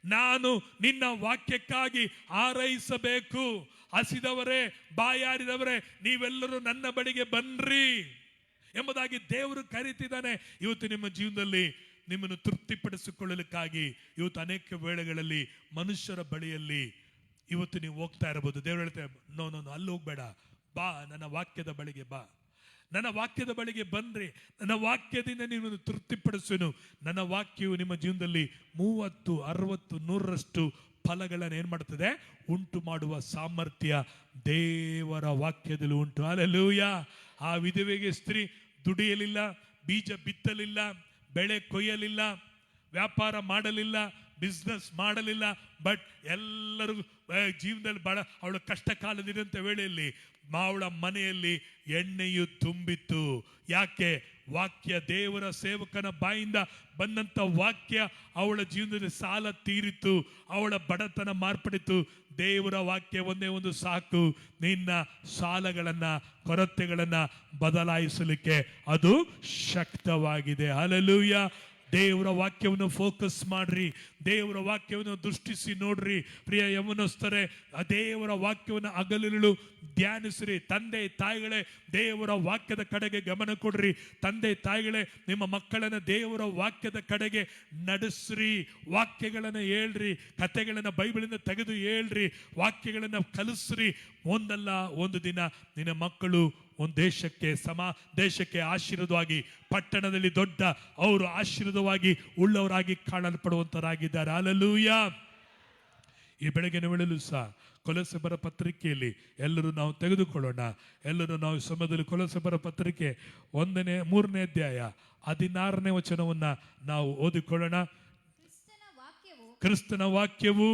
ನಾನು ನಿನ್ನ ವಾಕ್ಯಕ್ಕಾಗಿ ಹಾರೈಸಬೇಕು. ಹಸಿದವರೇ, ಬಾಯಾರಿದವರೇ, ನೀವೆಲ್ಲರೂ ನನ್ನ ಬಳಿಗೆ ಬನ್ರಿ ಎಂಬುದಾಗಿ ದೇವರು ಕರೀತಿದ್ದಾನೆ. ಇವತ್ತು ನಿಮ್ಮ ಜೀವನದಲ್ಲಿ ನಿಮ್ಮನ್ನು ತೃಪ್ತಿಪಡಿಸಿಕೊಳ್ಳಲಿಕ್ಕಾಗಿ ಇವತ್ತು ಅನೇಕ ವೇಳೆಗಳಲ್ಲಿ ಮನುಷ್ಯರ ಬಳಿಯಲ್ಲಿ ಇವತ್ತು ನೀವು ಹೋಗ್ತಾ ಇರಬಹುದು. ದೇವರು ಹೇಳ್ತಾರೆ, ನೋ ನೋ ನೋ, ಅಲ್ಲಿ ಹೋಗ್ಬೇಡ, ಬಾ ನನ್ನ ವಾಕ್ಯದ ಬಳಿಗೆ ಬಾ. ನನ್ನ ವಾಕ್ಯದ ಬಳಿಗೆ ಬನ್ರಿ. ನನ್ನ ವಾಕ್ಯದಿಂದ ನಿಮ್ಮನ್ನು ತೃಪ್ತಿಪಡಿಸುವೆನು. ನನ್ನ ವಾಕ್ಯವು ನಿಮ್ಮ ಜೀವನದಲ್ಲಿ 30, 60, 100ರಷ್ಟು ಫಲಗಳನ್ನು ಏನ್ ಮಾಡ್ತದೆ, ಉಂಟು ಮಾಡುವ ಸಾಮರ್ಥ್ಯ ದೇವರ ವಾಕ್ಯದಲ್ಲಿ ಉಂಟು. ಹಲ್ಲೆಲೂಯಾ. ಆ ವಿಧವೆಗೆ ಸ್ತ್ರೀ ದುಡಿಯಲಿಲ್ಲ, ಬೀಜ ಬಿತ್ತಲಿಲ್ಲ, ಬೆಳೆ ಕೊಯ್ಯಲಿಲ್ಲ, ವ್ಯಾಪಾರ ಮಾಡಲಿಲ್ಲ, ಬಿಸ್ನೆಸ್ ಮಾಡಲಿಲ್ಲ. ಬಟ್ ಎಲ್ಲರೂ ಜೀವನದಲ್ಲಿ ಬಹಳ ಅವಳ ಕಷ್ಟ ಕಾಲದಿರಂತ ವೇಳೆಯಲ್ಲಿ ಅವಳ ಮನೆಯಲ್ಲಿ ಎಣ್ಣೆಯು ತುಂಬಿತ್ತು. ಯಾಕೆ? ವಾಕ್ಯ, ದೇವರ ಸೇವಕನ ಬಾಯಿಂದ ಬಂದಂತ ವಾಕ್ಯ ಅವಳ ಜೀವನದಲ್ಲಿ ಸಾಲ ತೀರಿತು, ಅವಳ ಬಡತನ ಮಾರ್ಪಡಿತು. ದೇವರ ವಾಕ್ಯ ಒಂದೇ ಒಂದು ಸಾಕು ನಿನ್ನ ಸಾಲಗಳನ್ನ, ಕೊರತೆಗಳನ್ನ ಬದಲಾಯಿಸಲಿಕ್ಕೆ. ಅದು ಶಕ್ತವಾಗಿದೆ. ಹಲ್ಲೆಲೂಯಾ. ದೇವರ ವಾಕ್ಯವನ್ನು ಫೋಕಸ್ ಮಾಡ್ರಿ. ದೇವರ ವಾಕ್ಯವನ್ನು ದೃಷ್ಟಿಸಿ ನೋಡ್ರಿ. ಪ್ರಿಯ ಯೌವನಸ್ಥರೇ, ದೇವರ ವಾಕ್ಯವನ್ನು ಹಗಲಿರುಳು ಧ್ಯಾನಿಸ್ರಿ. ತಂದೆ ತಾಯಿಗಳೇ, ದೇವರ ವಾಕ್ಯದ ಕಡೆಗೆ ಗಮನ ಕೊಡ್ರಿ. ತಂದೆ ತಾಯಿಗಳೇ, ನಿಮ್ಮ ಮಕ್ಕಳನ್ನ ದೇವರ ವಾಕ್ಯದ ಕಡೆಗೆ ನಡೆಸ್ರಿ. ವಾಕ್ಯಗಳನ್ನು ಹೇಳ್ರಿ, ಕಥೆಗಳನ್ನು ಬೈಬಲಿಂದ ತೆಗೆದು ಹೇಳ್ರಿ, ವಾಕ್ಯಗಳನ್ನು ಕಲಿಸ್ರಿ. ಒಂದಲ್ಲ ಒಂದು ದಿನ ನಿನ್ನ ಮಕ್ಕಳು ಒಂದು ದೇಶಕ್ಕೆ ಆಶೀರ್ವಾದವಾಗಿ, ಪಟ್ಟಣದಲ್ಲಿ ದೊಡ್ಡ ಅವರು ಆಶೀರ್ವಾದವಾಗಿ ಉಳ್ಳವರಾಗಿ ಕಾಣಲ್ಪಡುವಂತರಾಗಿದ್ದಾರೆ. ಹಲ್ಲೆಲೂಯಾ. ಈ ಬೆಳಗಿನ ವೇಳೆಯಲ್ಲೂ ಸಹ ಕೊಲೊಸೆಬರ ಪತ್ರಿಕೆಯಲ್ಲಿ ಎಲ್ಲರೂ ನಾವು ತೆಗೆದುಕೊಳ್ಳೋಣ. ಎಲ್ಲರೂ ನಾವು ಸಮಯದಲ್ಲಿ ಕೊಲೊಸೆಬರ ಪತ್ರಿಕೆ 3ನೇ ಅಧ್ಯಾಯ 16ನೇ ವಚನವನ್ನ ನಾವು ಓದಿಕೊಳ್ಳೋಣ. ಕ್ರಿಸ್ತನ ವಾಕ್ಯವು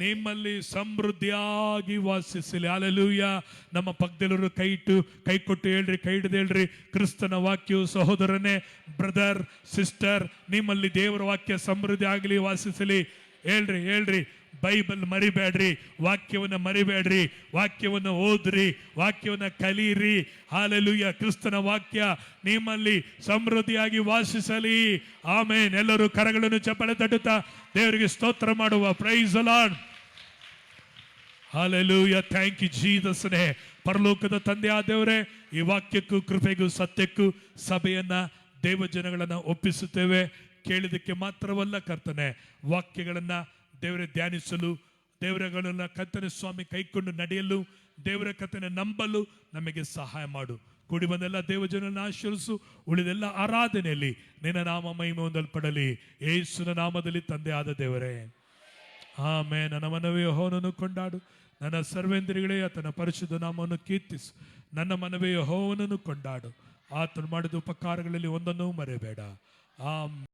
ನಿಮ್ಮಲ್ಲಿ ಸಮೃದ್ಧಿಯಾಗಿ ವಾಸಿಸಲಿ. ಹಲ್ಲೆಲೂಯಾ. ನಮ್ಮ ಪಕ್ಕದಲ್ಲರೂ ಕೈ ಕೊಟ್ಟು ಹೇಳ್ರಿ, ಕೈ ಹಿಡಿದು ಹೇಳ್ರಿ, ಕ್ರಿಸ್ತನ ವಾಕ್ಯವು ಸಹೋದರನೇ, ಬ್ರದರ್, ಸಿಸ್ಟರ್, ನಿಮ್ಮಲ್ಲಿ ದೇವರ ವಾಕ್ಯ ಸಮೃದ್ಧಿ ಆಗಲಿ, ವಾಸಿಸಲಿ. ಹೇಳ್ರಿ, ಹೇಳ್ರಿ. ಬೈಬಲ್ ಮರಿಬೇಡ್ರಿ, ವಾಕ್ಯವನ್ನು ಮರಿಬೇಡ್ರಿ, ವಾಕ್ಯವನ್ನು ಓದ್ರಿ, ವಾಕ್ಯವನ್ನು ಕಲೀರಿ. ಹಲ್ಲೆಲೂಯಾ. ಕ್ರಿಸ್ತನ ವಾಕ್ಯ ನಿಮ್ಮಲ್ಲಿ ಸಮೃದ್ಧಿಯಾಗಿ ವಾಸಿಸಲಿ. ಆಮೆನ್. ಎಲ್ಲರೂ ಕರಗಳನ್ನು ಚಪ್ಪಾಳೆ ತಟ್ಟುತ್ತಾ ದೇವರಿಗೆ ಸ್ತೋತ್ರ ಮಾಡುವ. Praise the Lord. Hallelujah. Thank you ಜೀಸಸ್ನೇ. ಪರಲೋಕದ ತಂದೆ ಆದವರೇ, ಈ ವಾಕ್ಯಕ್ಕೂ ಕೃಪೆಗೂ ಸತ್ಯಕ್ಕೂ ಸಭೆಯನ್ನ, ದೇವಜನಗಳನ್ನ ಒಪ್ಪಿಸುತ್ತೇವೆ. ಕೇಳಿದಕ್ಕೆ ಮಾತ್ರವಲ್ಲ ಕರ್ತನೆ, ವಾಕ್ಯಗಳನ್ನ ದೇವರ ಧ್ಯಾನಿಸಲು, ದೇವರಗಳನ್ನ ಕರ್ತನೆ ಸ್ವಾಮಿ ಕೈಕೊಂಡು ನಡೆಯಲು, ದೇವರ ಕರ್ತನೆ ನಂಬಲು ನಮಗೆ ಸಹಾಯ ಮಾಡು. ಕೂಡಿ ಬಂದೆಲ್ಲ ದೇವಜನನ್ನ ಆಶೀರ್ವಿಸು. ಉಳಿದೆಲ್ಲ ಆರಾಧನೆಯಲ್ಲಿ ನಿನ್ನ ನಾಮ ಮಹಿಮೆ ಹೊಂದಲ್ಪಡಲಿ. ಯೇಸುವಿನ ನಾಮದಲ್ಲಿ ತಂದೆ ಆದ ದೇವರೇ, ಆಮೆನ್. ನನ್ನ ಮನವಿ ಯೆಹೋವನನ್ನು ಕೊಂಡಾಡು, ನನ್ನ ಸರ್ವೇಂದ್ರಿಗಳೇ ಆತನ ಪರಿಶುದ್ಧ ನಾಮವನ್ನು ಕೀರ್ತಿಸು. ನನ್ನ ಮನವಿ ಯೆಹೋವನನ್ನು ಕೊಂಡಾಡು, ಆತನು ಮಾಡಿದ ಉಪಕಾರಗಳಲ್ಲಿ ಒಂದನ್ನೂ ಮರೆಯಬೇಡ. ಆಮೆನ್.